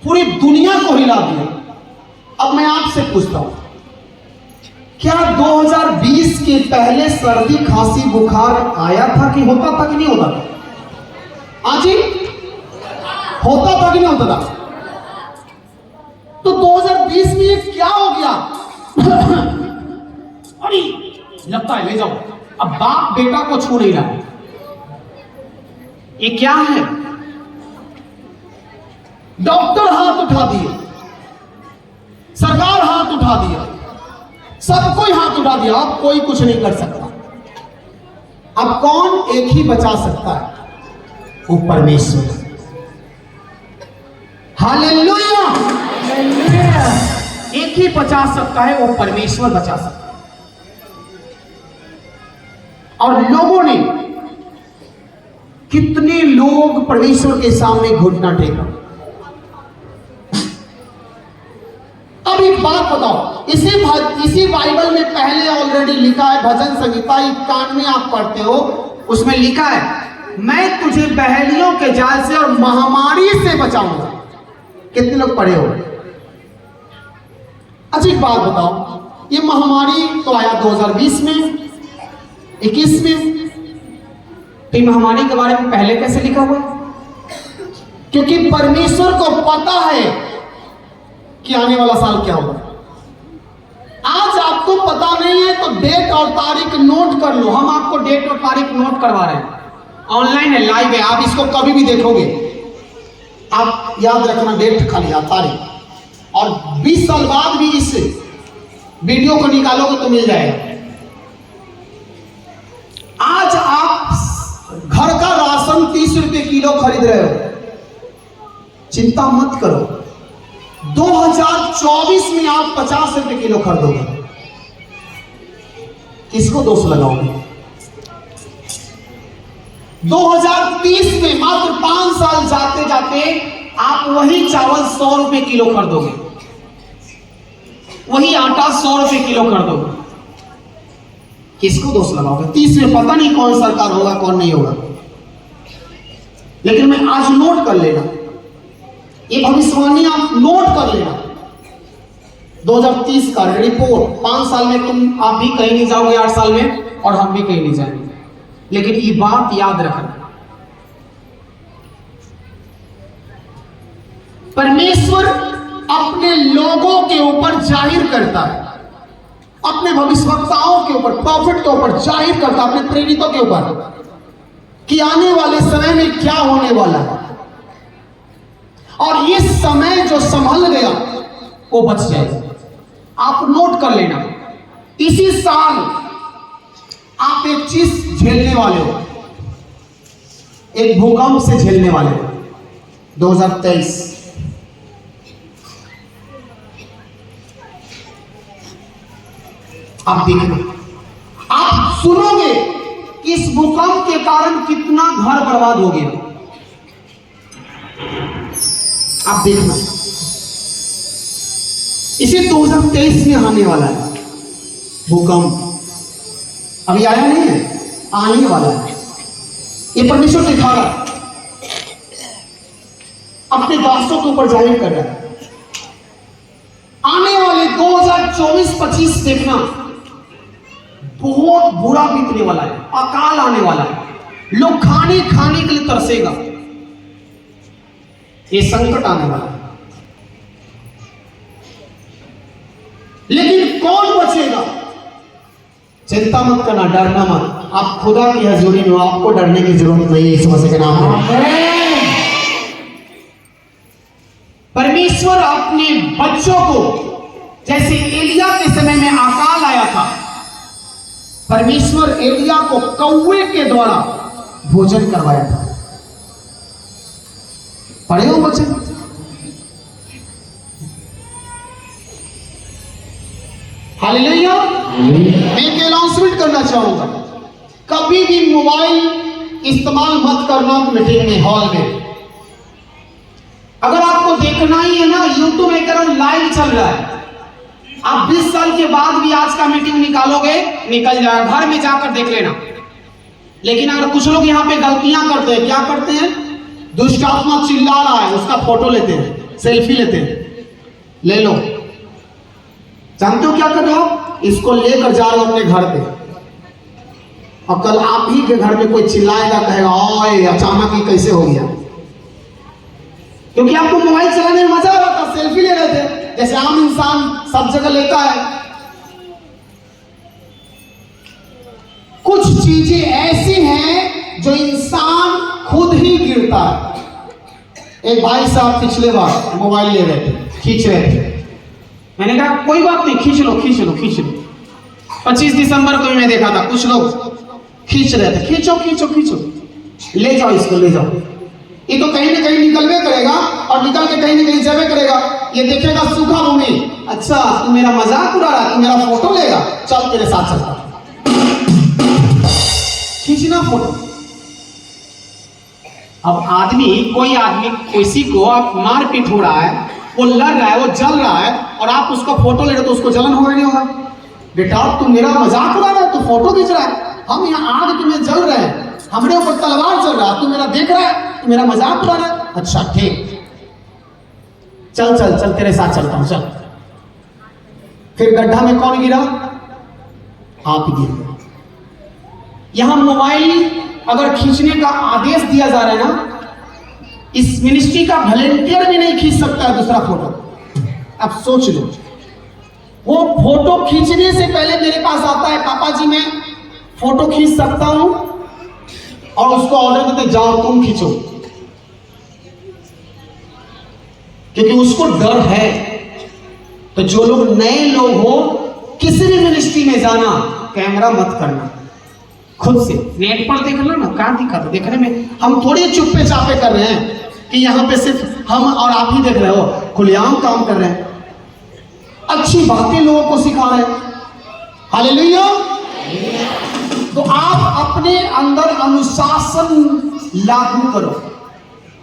पूरी दुनिया को हिला दिया। अब मैं आपसे पूछता हूं, क्या 2020 के पहले सर्दी, खांसी, बुखार आया था कि होता था कि नहीं होता था? हाँ जी, होता था कि नहीं होता था? तो 2020 में ये क्या हो गया? अरे लगता है ले जाओ। अब बाप बेटा को छू नहीं रहा। ये क्या है? डॉक्टर हाथ उठा दिए, सरकार हाथ उठा दिया, सब कोई हाथ उठा दिया। अब कोई कुछ नहीं कर सकता। अब कौन एक ही बचा सकता है? वो परमेश्वर। हालेलुया। एक ही बचा सकता है, वो परमेश्वर बचा सकता है। और लोगों ने, कितने लोग परमेश्वर के सामने घुटना टेका। अब एक बात बताओ, इसी बाइबल में पहले ऑलरेडी लिखा है, भजन संहिता 91 आप पढ़ते हो, उसमें लिखा है मैं तुझे बहेलियों के जाल से और महामारी से बचाऊंगा। कितने लोग पढ़े हो? अच्छा एक बात बताओ, ये महामारी तो आया 2020 में, 21 में, तो महामारी के बारे में पहले कैसे लिखा हुआ? क्योंकि परमेश्वर को पता है कि आने वाला साल क्या होगा। आज आपको पता नहीं है तो डेट और तारीख नोट कर लो। हम आपको डेट और तारीख नोट करवा रहे हैं, ऑनलाइन है, लाइव है, आप इसको कभी भी देखोगे। आप याद रखना डेट खाली याद, तारीख, और 20 साल बाद भी इस वीडियो को निकालोगे तो मिल जाएगा। आज आप घर का राशन 30 रुपए किलो खरीद रहे हो, चिंता मत करो, 2024 में आप 50 रुपए किलो खरीदोगे। किसको दोष लगाओगे? 2030 में मात्र 5 साल जाते जाते आप वही चावल 100 रुपए किलो खरीदोगे, वही आटा 100 रुपए किलो खरीदोगे। किसको दोष लगाओगे? 30 में पता नहीं कौन सरकार होगा कौन नहीं होगा, लेकिन मैं आज नोट कर लेना, ये भविष्यवाणी आप नोट कर लेना। 2030 का रिपोर्ट, 5 साल में तुम आप भी कहीं नहीं जाओगे, 8 साल में, और हम भी कहीं नहीं जाएंगे। लेकिन ये बात याद रखना, परमेश्वर अपने लोगों के ऊपर जाहिर करता है, अपने भविष्यवक्ताओं के ऊपर, प्रॉफिट के ऊपर जाहिर करता है, अपने प्रेरितों के ऊपर, कि आने वाले समय में क्या होने वाला है। और ये समय जो संभल गया वो बच जाएगा। आप नोट कर लेना, इसी साल आप एक चीज झेलने वाले हो, एक भूकंप से झेलने वाले हो। 2023 आप देखना, आप सुनोगे कि इस भूकंप के कारण कितना घर बर्बाद हो गया। आप देखना, इसे 2023 में आने वाला है भूकंप, अभी आया नहीं है, आने वाला है। ये परमेश्वर दिखा रहा है, अपने दासों के ऊपर जाहिर कर रहा है। आने वाले 2024-25 देखना, बहुत बुरा बीतने वाला है, अकाल आने वाला है, लोग खाने के लिए तरसेगा, ये संकट आने वाला है। लेकिन कौन बचेगा? चिंता मत करना, डरना मत, आप खुदा की हजूरी में, आपको डरने की जरूरत नहीं है। इस मसीह के नाम में परमेश्वर अपने बच्चों को, जैसे एलिया के समय में अकाल आया था, परमेश्वर एलिया को कौवे के द्वारा भोजन करवाया था। पढ़े हो बच्चे? हालेलुया। मैं एक अनाउंसमेंट करना चाहूंगा, कभी भी मोबाइल इस्तेमाल मत करना मीटिंग में, हॉल में। अगर आपको देखना ही है ना, यूट्यूब में लाइव चल रहा है, आप 20 साल के बाद भी आज का मीटिंग निकालोगे, निकल जाएगा, घर में जाकर देख लेना। लेकिन अगर कुछ लोग यहाँ पे गलतियां करते हैं, क्या करते हैं? दुष्ट आत्मा चिल्ला रहा है, उसका फोटो लेते हैं, सेल्फी लेते हैं। ले लो, जानते हो क्या कर रहे हो? इसको लेकर जा रहे हो अपने घर पे, और कल आप ही के घर में कोई चिल्लाएगा, कहेगा ओए अचानक ही कैसे हो गया? क्योंकि आपको मोबाइल चलाने में मजा आ रहा था, सेल्फी ले रहे थे, जैसे आम इंसान सब जगह लेता है। कुछ चीजें ऐसी हैं जो इंसान खुद ही गिरता है। एक भाई साहब पिछले बार मोबाइल ले रहे थे, खींच रहे थे, मैंने कहा कोई बात नहीं, खींच लो 25 दिसंबर को भी मैं देखा था, कुछ लोग खींच रहे थे, खींचो, ले जाओ इसको, ले जाओ, ये तो कहीं ना कहीं निकलवे करेगा, और निकल के कहीं ना कहीं जावे करेगा। ये देखेगा सूखा भूमि, अच्छा तू मेरा मजाक उड़ा रहा, तू मेरा फोटो लेगा, चल तेरे साथ चलता। खींचना फोटो। अब कोई आदमी किसी को आप मारपीट हो रहा है, वो लड़ रहा है, वो जल रहा है, और आप उसका फोटो ले रहे हो तो उसको जलन होगा नहीं होगा? बेटा तुम मेरा मजाक उड़ा रहा है, तो फोटो खींच रहा है, हम यहाँ आग तुम्हें जल रहे हैं, हमारे ऊपर तलवार चल रहा है, तू मेरा देख रहा है, तू मेरा मजाक उड़ा रहा है। अच्छा ठीक, चल चल चल तेरे साथ चलता हूं, चल। फिर गड्ढा में कौन गिरा? आप गिर गए। यहां मोबाइल अगर खींचने का आदेश दिया जा रहा है ना, इस मिनिस्ट्री का वॉलंटियर भी नहीं खींच सकता है दूसरा फोटो। अब सोच लो, वो फोटो खींचने से पहले मेरे पास आता है, पापा जी मैं फोटो खींच सकता हूं, और उसको ऑर्डर देते जाओ तुम खींचो, क्योंकि उसको डर है। तो जो लोग नए लोग हो, किसी भी मिनिस्ट्री में जाना, कैमरा मत करना, खुद से नेट पर देख लो ना, कहां दिखा था देखने में। हम थोड़ी चुप्पे चापे कर रहे हैं कि यहाँ पे सिर्फ हम और आप ही देख रहे हो, खुलेआम काम कर रहे हैं, अच्छी बातें लोगों को सिखा रहे हैं। हालेलुया। तो आप अपने अंदर अनुशासन लागू करो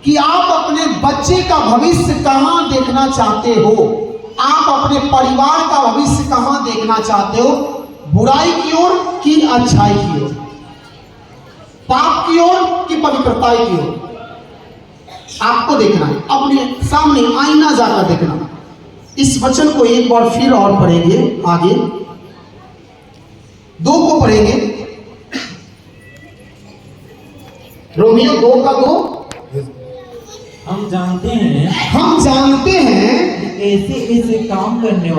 कि आप अपने बच्चे का भविष्य कहां देखना चाहते हो, आप अपने परिवार का भविष्य कहां देखना चाहते हो, बुराई की ओर कि अच्छाई की ओर, पाप की ओर कि पवित्रता की ओर, आपको देखना है। अपने सामने आईना जाकर देखना। इस वचन को एक बार फिर और पढ़ेंगे, आगे 2 को पढ़ेंगे, रोमियो 2:2। हम जानते हैं ऐसे ऐसे काम करने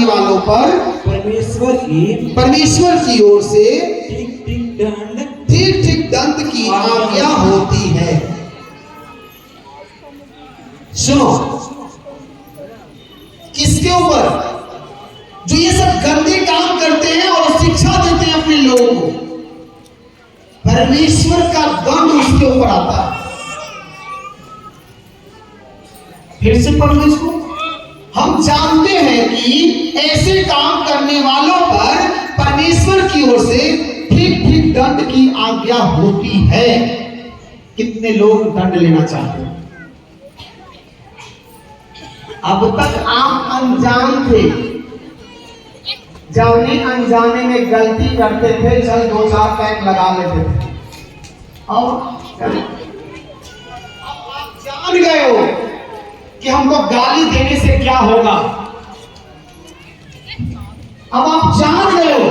वालों पर परमेश्वर की ओर से ठीक ठीक दंड की आज्ञा होती है। सुनो, किसके ऊपर? जो ये सब गंदे काम करते हैं और शिक्षा देते हैं अपने लोगों को, परमेश्वर का दंड उसके ऊपर आता है। फिर से पढ़ो इसको। हम जानते हैं कि ऐसे काम करने वालों पर परमेश्वर की ओर से ठीक दंड की आज्ञा होती है। कितने लोग दंड लेना चाहते हैं? अब तक आप अनजान थे, जाने अनजाने में गलती करते थे, चल 2-4 पैक लगा लेते थे, और अब आप जान गए हो कि हमको गाली देने से क्या होगा। अब आप जान गए हो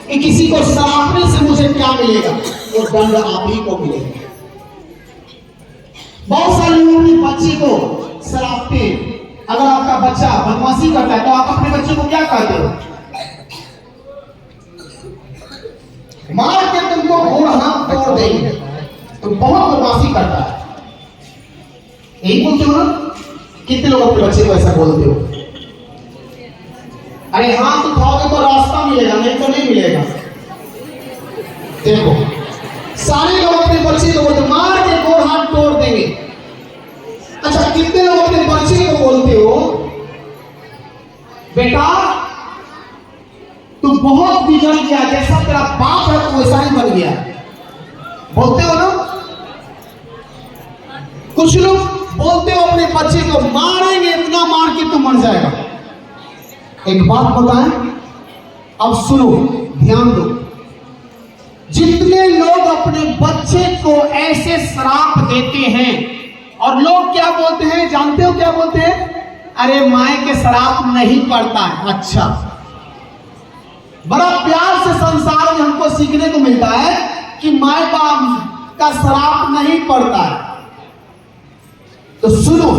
कि किसी को सरापने से मुझे क्या मिलेगा, वो दंड आप ही को मिलेगा। बहुत सारे लोग अपने बच्चे को सरापते हैं। अगर आपका बच्चा बदमाशी करता है तो आप अपने बच्चे को क्या कहते हो? मार के तुमको गोड़ हाथ तोड़ देंगे, तुम बहुत बदमाशी करता है, यही बोलते हो ना? कितने लोग अपने बच्चे को ऐसा बोलते हो? अरे हाथ उठाओगे तो रास्ता मिलेगा, नहीं तो नहीं मिलेगा। देखो, सारे लोग अपने बच्चे को बोलते मार के गोड़ हाथ तोड़ देंगे। अच्छा, कितने लोग अपने बच्चे को बोलते हो बेटा तू बहुत बिगड़ गया, जैसा तेरा बाप है तू वैसा ही बन गया, बोलते हो ना? कुछ लोग बोलते हो अपने बच्चे को मारेंगे, इतना मार के तू मर जाएगा। एक बात बताएं, अब सुनो, ध्यान दो। जितने लोग अपने बच्चे को ऐसे श्राप देते हैं, और लोग क्या बोलते हैं जानते हो क्या बोलते हैं? अरे माए के श्राप नहीं पड़ता है। अच्छा, बड़ा प्यार से संसार में हमको सीखने को मिलता है कि माए बाप का श्राप नहीं पड़ता है। तो सुनो,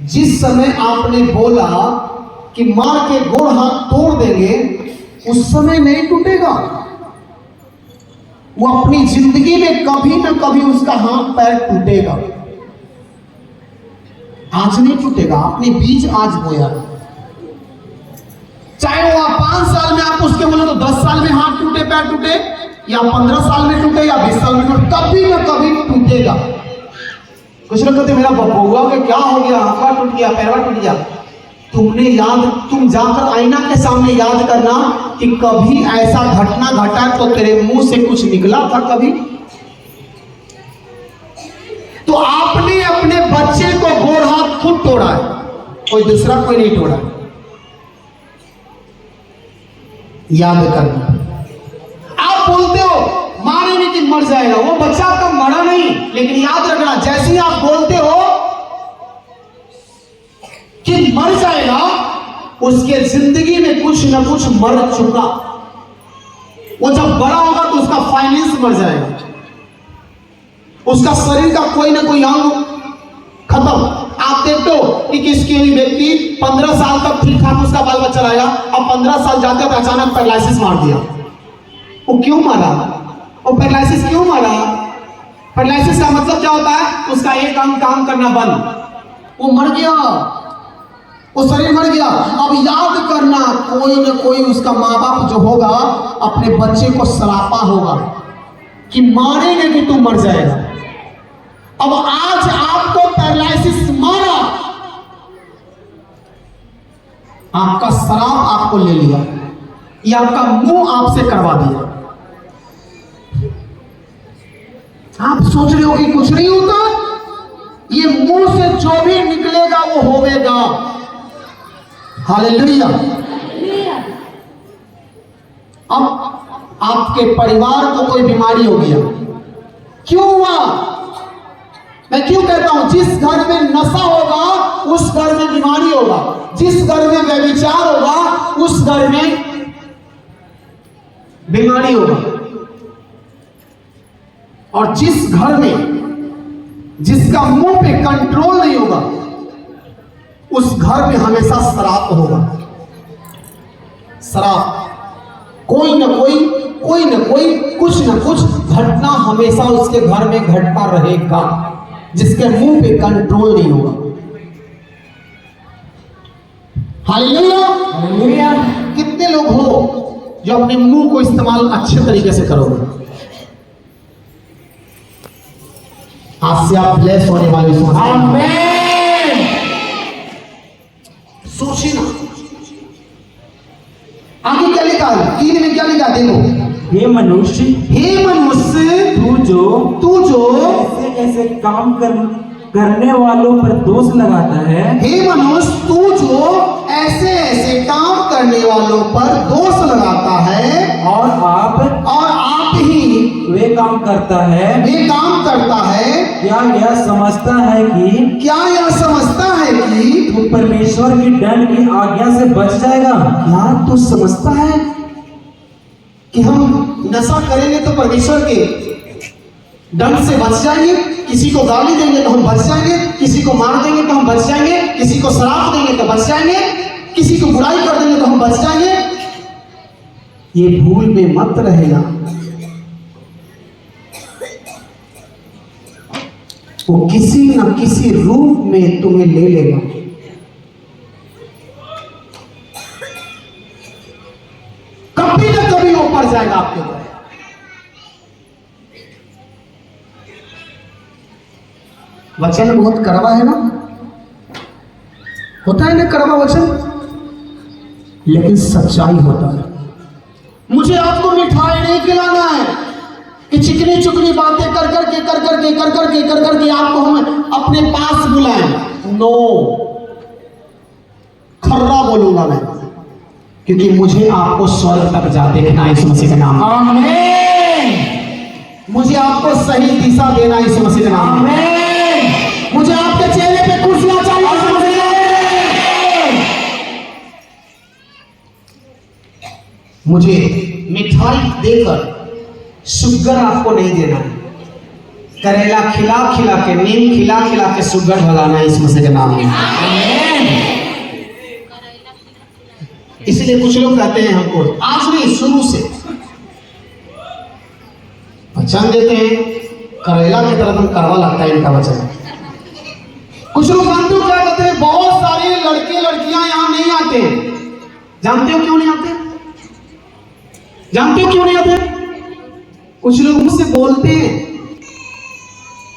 जिस समय आपने बोला कि मार के गोड़ हाथ तोड़ देंगे, उस समय नहीं टूटेगा। वो अपनी जिंदगी में कभी ना कभी उसका हाथ पैर टूटेगा। आज नहीं टूटेगा, आपने बीज आज बोया, चाहे वो आप 5 साल में आप उसके बोले तो 10 साल में हाथ टूटे, पैर टूटे, या 15 साल में टूटे, या 20 साल में टूटे, कभी ना कभी टूटेगा। कुछ लोग कहते मेरा बबुआ के क्या हो गया, हाथ टूट गया, पैरवा टूट गया। तुम जाकर आईना के सामने याद करना कि कभी ऐसा घटना घटा तो तेरे मुंह से कुछ निकला था कभी? तो आपने अपने बच्चे को गोड़ हाथ खुद तोड़ा है, कोई दूसरा कोई नहीं तोड़ा। याद करना। आप बोलते हो मारेंगे कि मर जाएगा, वो बच्चा आपका मरा नहीं, लेकिन याद रखना जैसे ही आप बोलते हो कि मर जाएगा, उसके जिंदगी में कुछ ना कुछ मर चुका। वो जब बड़ा होगा तो उसका फाइनेंस मर जाएगा, उसका शरीर का कोई ना कोई अंग खत्म। आप देखते हो कि किसी भी व्यक्ति 15 साल तक ठीक ठाक उसका बाल बच्चा रहेगा, अब 15 साल जाते तो अचानक पैरालिसिस मार दिया। वो क्यों मारा? वो पैरालिसिस क्यों मारा? पैरालिसिस का मतलब क्या होता है? उसका एक अंग काम करना बंद, वो मर गया, वो शरीर मर गया। अब याद करना, कोई ना कोई उसका माँ बाप जो होगा अपने बच्चे को सरापा होगा कि मारेंगे कि तू मर जाएगा। अब आज आपको पैरालिसिस मारा, आपका शराप आपको ले लिया, ये आपका मुंह आपसे करवा दिया। आप सोच रहे हो कि कुछ नहीं होता, ये मुंह से जो भी निकलेगा वो होवेगा। हालेलुया। अब आपके परिवार को कोई बीमारी हो गया, क्यों हुआ? मैं क्यों कहता हूं, जिस घर में नशा होगा उस घर में बीमारी होगा, जिस घर में व्यभिचार होगा उस घर में बीमारी होगा, और जिस घर में जिसका मुंह पे कंट्रोल नहीं होगा उस घर में हमेशा श्राप होगा। श्राप, कोई ना कोई कुछ ना कुछ घटना हमेशा उसके घर में घटता रहेगा, जिसके मुंह पे कंट्रोल नहीं होगा। हालेलुया। हालेलुया। कितने लोग हो जो अपने मुंह को इस्तेमाल अच्छे तरीके से करोगे? आज से आप ब्लेस होने वाले हो। आमीन। सोचिए ना, आगे क्या लिखा है? 3 में क्या लिखा? देखो, हे मनुष्य, तू जो ऐसे काम करने वालों पर दोष लगाता है। हे मनुष्य, तू जो ऐसे काम करने वालों पर दोष लगाता है, और आप ही वे काम करता है। क्या यह समझता है कि तू परमेश्वर की दंड की आज्ञा से बच जाएगा? क्या तू समझता है कि हम नशा करेंगे तो परमेश्वर के दंड से बच जाएंगे? किसी को गाली देंगे तो हम बच जाएंगे, किसी को मार देंगे तो हम बच जाएंगे, किसी को श्राप देंगे तो बच जाएंगे, किसी को बुराई कर देंगे तो हम बच जाएंगे? ये भूल में मत रहेगा। वो किसी न किसी रूप में तुम्हें ले लेगा। कभी न कभी वो पड़ जाएगा आपके ऊपर। वचन बहुत कड़वा है ना, होता है ना कड़वा वचन, लेकिन सच्चाई होता है। मुझे आपको मिठाई नहीं खिलाना है कि चिकनी चुकनी बातें कर करके आपको हम अपने पास बुलाएं। नो, खर्रा बोलूंगा मैं, क्योंकि मुझे आपको स्वर्ग तक जाते देखना है यीशु मसीह के नाम में। आमीन। मुझे आपको सही दिशा देना है यीशु मसीह के नाम में। आमीन। मुझे आपके चेहरे पे खुशियां चाहिए यीशु मसीह के नाम में। मुझे मिठाई देकर शुगर आपको नहीं देना है, करेला खिला खिला के, नीम खिला खिला के शुगर भगाना है इस मसीह के नाम में। इसलिए कुछ लोग कहते हैं हमको, आज नहीं शुरू से वचन देते हैं, करेला की तरह कड़वा लगता है इनका वचन। कुछ लोग जानते हो क्या कहते हैं? बहुत सारे लड़के लड़कियां यहां नहीं आते। जानते हो क्यों नहीं आते? जानते हो क्यों नहीं आते? कुछ लोग मुझसे बोलते हैं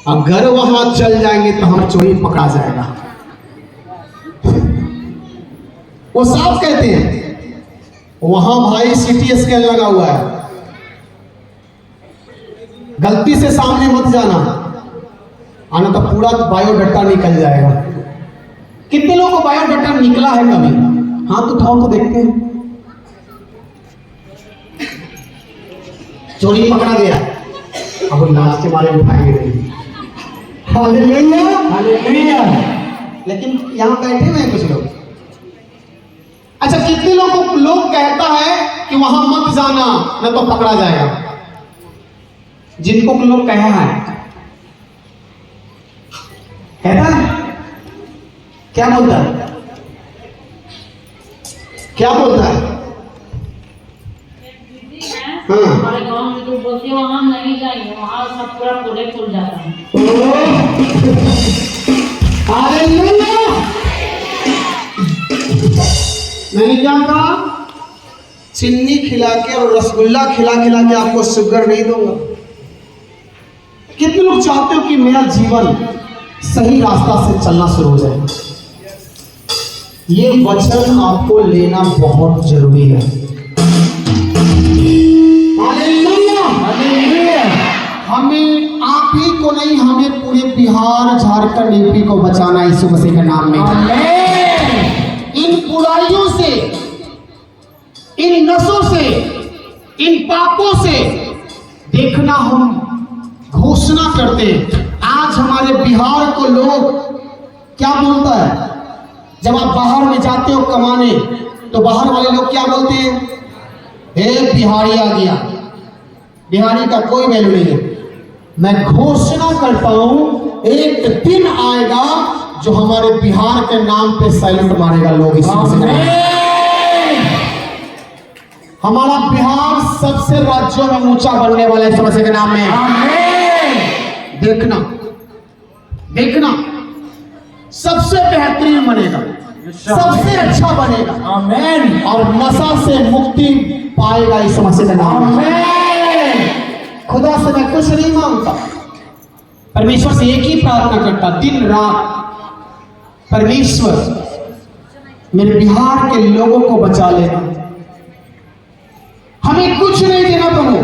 अगर वहां चल जाएंगे तो हम चोरी पकड़ा जाएगा। वो साफ कहते हैं, वहां भाई सीटी स्कैन लगा हुआ है, गलती से सामने मत जाना, आना तो पूरा बायोडाटा निकल जाएगा। कितने लोगों को बायोडाटा निकला है कभी? हाथ उठाओ तो देखते हैं। चोरी पकड़ा गया, अब लाश के मारे उठाएंगे नहीं। Hallelujah hallelujah. लेकिन यहां बैठे हुए हैं कुछ लोग। अच्छा, कितने लोग कहता है कि वहां मत जाना न तो पकड़ा जाएगा? जिनको लोग कहा है, कहता है क्या बोलता है? क्या बोलता है? हमारे गांव में तो बोलते हैं वहां नहीं जाएंगे, वहां सब पूरा पूरे खुल जाता है। हालेलुया। मैंने क्या कहा? चीनी खिला के और रसगुल्ला खिला खिला के आपको शुगर नहीं दूंगा। कितने लोग चाहते हो कि मेरा जीवन सही रास्ता से चलना शुरू हो जाए? ये वचन आपको लेना बहुत जरूरी है। Hallelujah hallelujah. हमें आप ही को नहीं, हमें पूरे बिहार झारखंड यूपी को बचाना यीशु मसीह के नाम में। इन बुराइयों से, इन नशों से, इन पापों से देखना हम घोषणा करते हैं। आज हमारे बिहार को लोग क्या बोलता है? जब आप बाहर में जाते हो कमाने तो बाहर वाले लोग क्या बोलते हैं? ए बिहारी आ गया। बिहारी का कोई वैल्यू नहीं है। मैं घोषणा करता हूं, एक दिन आएगा जो हमारे बिहार के नाम पे सैल्यूट मारेगा लोग। हमारा बिहार सबसे राज्यों में ऊंचा बनने वाला है इस मसीह के नाम में। देखना देखना, सबसे बेहतरीन बनेगा, सबसे अच्छा बनेगा। आमीन। और नशा से मुक्ति पाएगा इस मसीह के नाम में। खुदा से मैं कुछ नहीं मांगता, परमेश्वर से एक ही प्रार्थना करता दिन रात, परमेश्वर मेरे बिहार के लोगों को बचा लेना। हमें कुछ नहीं देना पड़ो,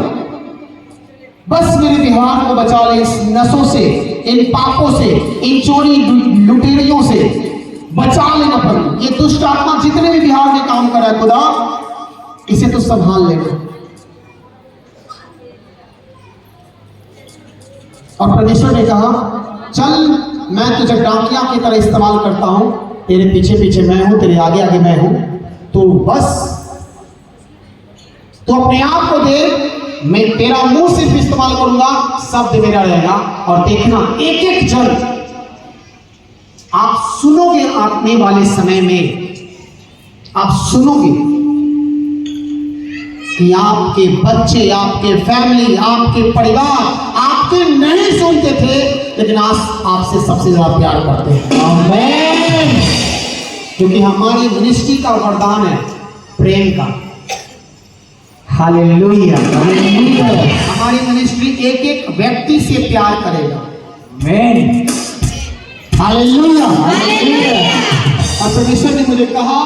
बस मेरे बिहार को बचा ले इस नशों से, इन पापों से, इन चोरी लुटेरियों से बचा लेना पड़ो। ये दुष्ट आत्मा जितने भी बिहार में काम कर रहा है, खुदा इसे तो संभाल लेना। और परमेश्वर ने कहा, चल मैं तुझे डाकिया की तरह इस्तेमाल करता हूं, तेरे पीछे पीछे मैं हूं, तेरे आगे आगे मैं हूं, तो बस तो अपने आप को दे, मैं तेरा मुंह सिर्फ इस्तेमाल करूंगा, शब्द मेरा रहेगा। और देखना एक एक जन आप सुनोगे, आने वाले समय में आप सुनोगे कि आपके बच्चे, आपके फैमिली, आपके परिवार आपके नहीं सुनते थे, लेकिन आज आपसे सबसे ज्यादा प्यार करते हैं। आमीन। क्योंकि हमारी मिनिस्ट्री का वरदान है प्रेम का। Hallelujah hallelujah. हमारी मिनिस्ट्री एक एक व्यक्ति से प्यार करेगा। आमीन। Hallelujah hallelujah. और परमेश्वर ने मुझे कहा,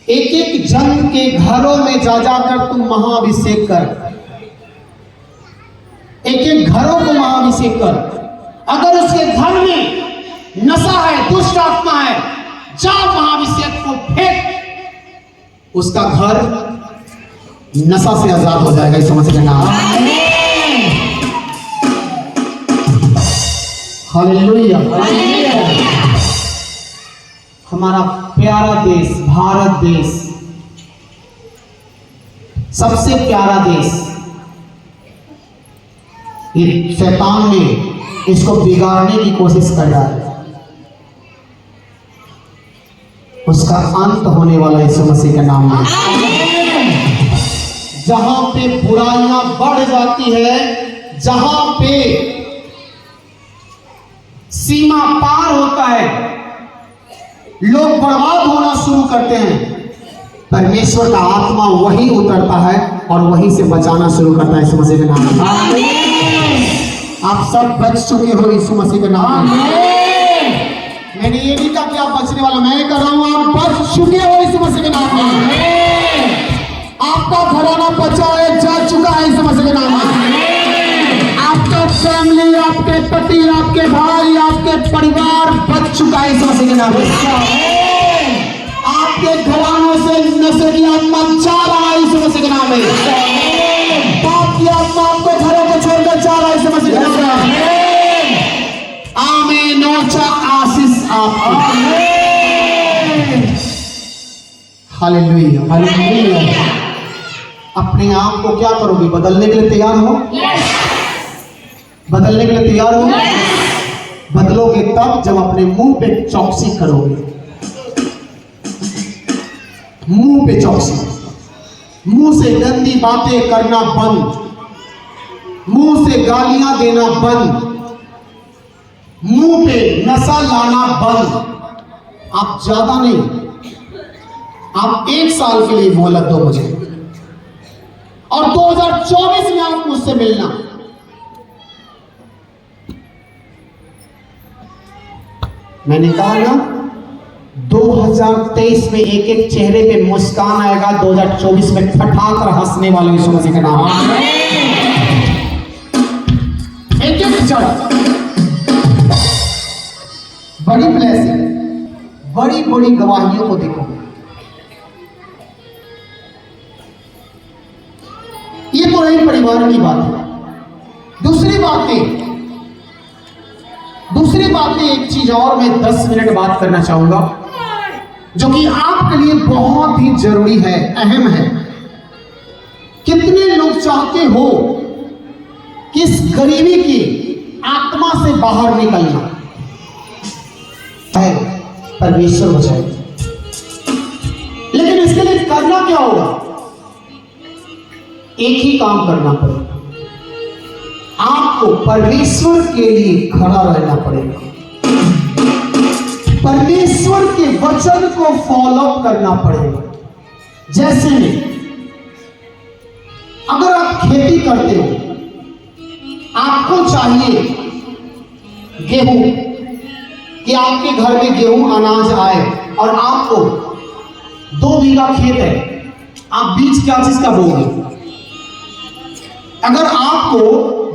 एक एक जन के घरों में जा जाकर तुम महाअभिषेक कर, एक एक घरों को महाअभिषेक कर। अगर उसके घर में नशा है, दुष्ट आत्मा है, जा महाअभिषेक को फेंक, उसका घर नशा से आजाद हो जाएगा इस समझ लेना। Hallelujah hallelujah. हमारा प्यारा देश भारत देश, सबसे प्यारा देश, ये शैतान ने इसको बिगाड़ने की कोशिश कर रहा है। उसका अंत होने वाला यीशु मसीह के नाम में। जहां पे बुराइयां बढ़ जाती है, जहां पे सीमा पार होता है, लोग बर्बाद होना शुरू करते हैं, परमेश्वर का आत्मा वही उतरता है और वहीं से बचाना शुरू करता है यीशु मसीह के नाम में। आप सब बच चुके हो यीशु मसीह के नाम में। मैंने ये नहीं कहा कि आप बचने वाला, मैं कह रहा हूं आप बच चुके हो यीशु मसीह के नाम में। आपका घराना बचाए जा चुका है इस मसीह के नाम में। आपका फैमिली, आपके पति, आपके भाई, आपके परिवार बच चुका है इस मसीह के नाम में। आपके घरानों से नशे की आत्मा जा रहा है इस मसीह के नाम में। पाप की आत्मा आपको घरों को छोड़कर जा रहा है इस मसीह के नाम में। आमीन। ऊंचा आशीष आपको। Hallelujah, hallelujah. अपने आप को क्या करोगे? बदलने के लिए तैयार हो? बदलने के लिए तैयार हो? बदलोगे तब जब अपने मुंह पे चौकसी करोगे। मुंह पे चौकसी, मुंह से गंदी बातें करना बंद, मुंह से गालियां देना बंद, मुंह पे नशा लाना बंद। आप ज्यादा नहीं, आप 1 साल के लिए मोहलत दो मुझे, और 2024 में आप मुझसे मिलना। मैंने कहा ना, 2023 में एक एक चेहरे पे मुस्कान आएगा, 2024 में फटाक कर हंसने वाले यीशु मसीह का नाम। एक एक चर्च, बड़ी ब्लेसिंग, बड़ी बड़ी गवाहियों को देखो। ये तो रही परिवार की बात है। दूसरी बात में एक चीज और मैं 10 मिनट बात करना चाहूंगा, जो कि आपके लिए बहुत ही जरूरी है, अहम है। कितने लोग चाहते हो कि इस गरीबी की आत्मा से बाहर निकलना है? परमेश्वर बचाए। लेकिन इसके लिए करना क्या होगा? एक ही काम करना पड़ेगा, आपको परमेश्वर के लिए खड़ा रहना पड़ेगा। परमेश्वर के वचन को फॉलो करना पड़ेगा। जैसे में अगर आप खेती करते हो, आपको चाहिए गेहूं, कि आपके घर में गेहूं अनाज आए, और आपको 2 बीघा खेत है, आप बीज क्या चीज का बोगे? अगर आपको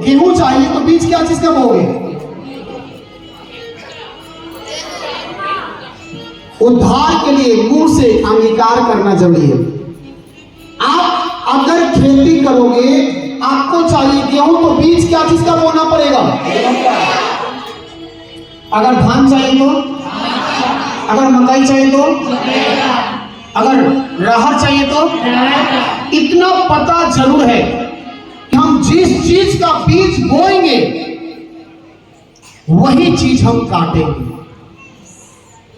गेहूं चाहिए तो बीज क्या चीज का बोगे? उद्धार के लिए मुंह से अंगीकार करना जरूरी है। आप अगर खेती करोगे, आपको चाहिए गेहूं, तो बीज क्या चीज का बोना पड़ेगा? अगर धान चाहिए तो, अगर मकई चाहिए तो, अगर राहर चाहिए तो, इतना पता जरूर है कि हम जिस चीज का बीज बोएंगे वही चीज हम काटेंगे।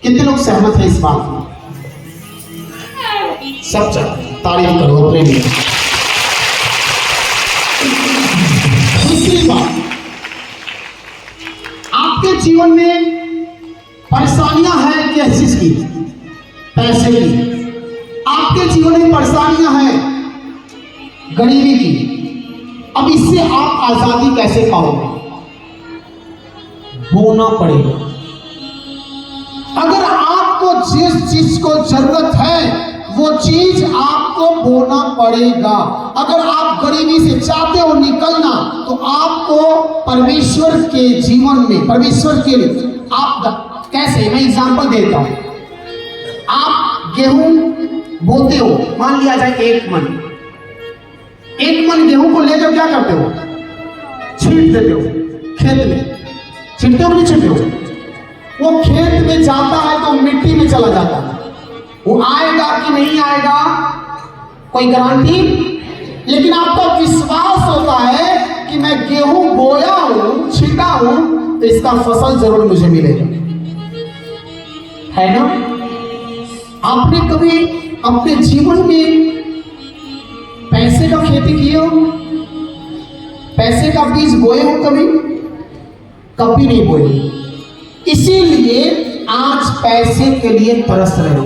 कितने लोग सहमत हैं इस बात में? सब तारीफ करो अपने लिए। दूसरी बात, आपके जीवन में परेशानियां हैं किस चीज की? पैसे की। आपके जीवन में परेशानियां हैं गरीबी की। अब इससे आप आजादी कैसे पाओगे? बोना पड़ेगा। अगर आपको जिस चीज को जरूरत है वो चीज आपको बोना पड़ेगा। अगर आप गरीबी से चाहते हो निकलना, तो आपको परमेश्वर के जीवन में, परमेश्वर के लिए आप कैसे, मैं एग्जांपल देता हूं। आप गेहूं बोते हो, मान लिया जाए 1 मन। 1 मन गेहूं को लेकर क्या करते हो? छींट देते हो खेत में। छींटते हो नहीं छींटते हो? वो खेत में जाता है तो मिट्टी में चला जाता है। वो आएगा कि नहीं आएगा कोई गारंटी, लेकिन आपका विश्वास होता है कि मैं गेहूं बोया हूं, छीटा हूं, तो इसका फसल जरूर मुझे मिलेगा, है ना? आपने कभी अपने जीवन में पैसे का खेती किए हो? पैसे का बीज बोए हो कभी? कभी नहीं बोए। इसीलिए आज पैसे के लिए तरस रहे हो।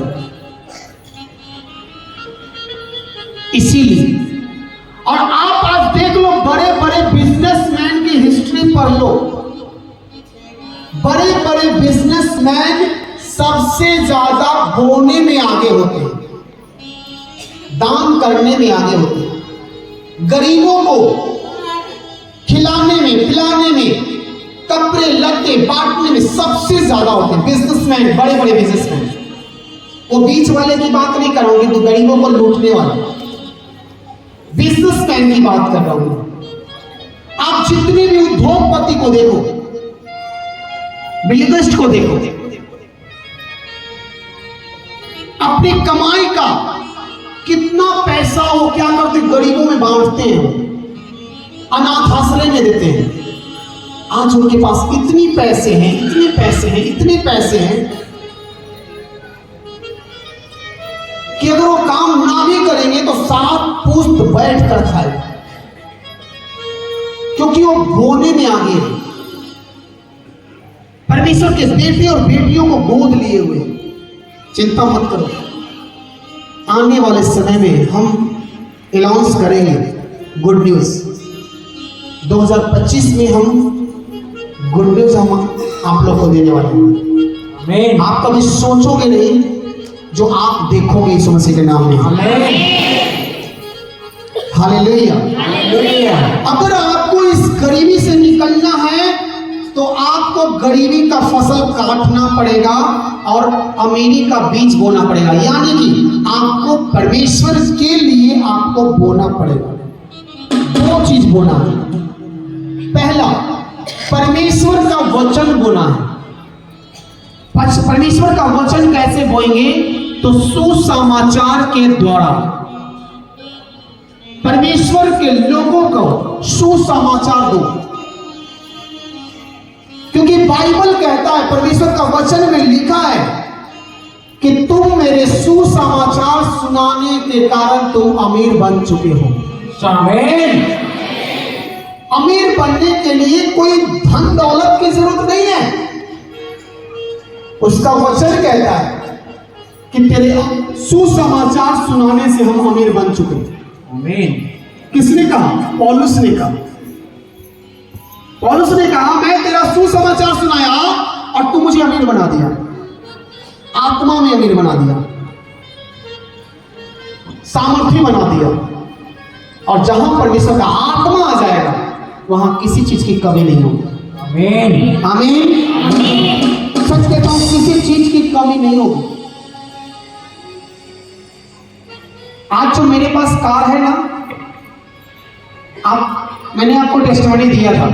इसीलिए, और आप आज देख लो, बड़े बड़े बिजनेसमैन की हिस्ट्री पढ़ लो। बड़े बड़े बिजनेसमैन सबसे ज्यादा बोने में आगे होते हैं। दान करने में आगे होते हैं, गरीबों को खिलाने में, पिलाने में, कपड़े लत्ते बांटने में सबसे ज्यादा होते हैं बिजनेसमैन, बड़े बड़े बिजनेसमैन। वो बीच वाले की बात नहीं कर रहा हूं, तो गरीबों को लूटने वाले बिजनेसमैन की बात कर रहा हूं। आप जितने भी उद्योगपति को देखो, बिलगेट्स को देखो, अपनी कमाई का कितना पैसा वो क्या करते, गरीबों में बांटते हैं, अनाथ आश्रय में देते हैं। आज उनके पास इतने पैसे हैं, इतने पैसे हैं, इतने पैसे हैं कि अगर वो काम ना भी करेंगे तो 7 पुश्त बैठ कर खाए, क्योंकि वो बोने में आगे है। परमेश्वर के बेटे और बेटियों को गोद लिए हुए। चिंता मत करो, आने वाले समय में हम अनाउंस करेंगे गुड न्यूज। 2025 में हम गुड न्यूज हम आप लोग को देने वाले हैं। आमीन। आप कभी सोचोगे नहीं जो आप देखोगे यीशु मसीह के नाम में। हालेलुया। अगर आपको इस गरीबी से निकलना है तो आपको गरीबी का फसल काटना पड़ेगा और अमीरी का बीज बोना पड़ेगा। यानी कि आपको परमेश्वर के लिए आपको बोना पड़ेगा। 2 चीज बोना है। पहला, परमेश्वर का वचन बोना है। परमेश्वर का वचन कैसे बोएंगे? तो सुसमाचार के द्वारा परमेश्वर के लोगों को सुसमाचार दो, क्योंकि बाइबल कहता है, परमेश्वर का वचन में लिखा है कि तुम मेरे सुसमाचार सुनाने के कारण तुम अमीर बन चुके हो। आमीन। अमीर बनने के लिए कोई धन दौलत की जरूरत नहीं है। उसका वचन कहता है कि तेरे सुसमाचार सुनाने से हम अमीर बन चुके हैं। आमीन। किसने कहा? पौलुस ने कहा। पौलुस ने कहा, मैं तेरा सुसमाचार सुनाया और तू मुझे अमीर बना दिया, आत्मा में अमीर बना दिया, सामर्थ्य बना दिया। और जहां परमेश्वर का आत्मा आ जाएगा वहां किसी चीज की कमी नहीं होगी। आमीन। आमीन। सच कहता हूं, किसी चीज की कमी नहीं होगी। आज जो मेरे पास कार है ना, मैंने आपको टेस्टिमनी दिया था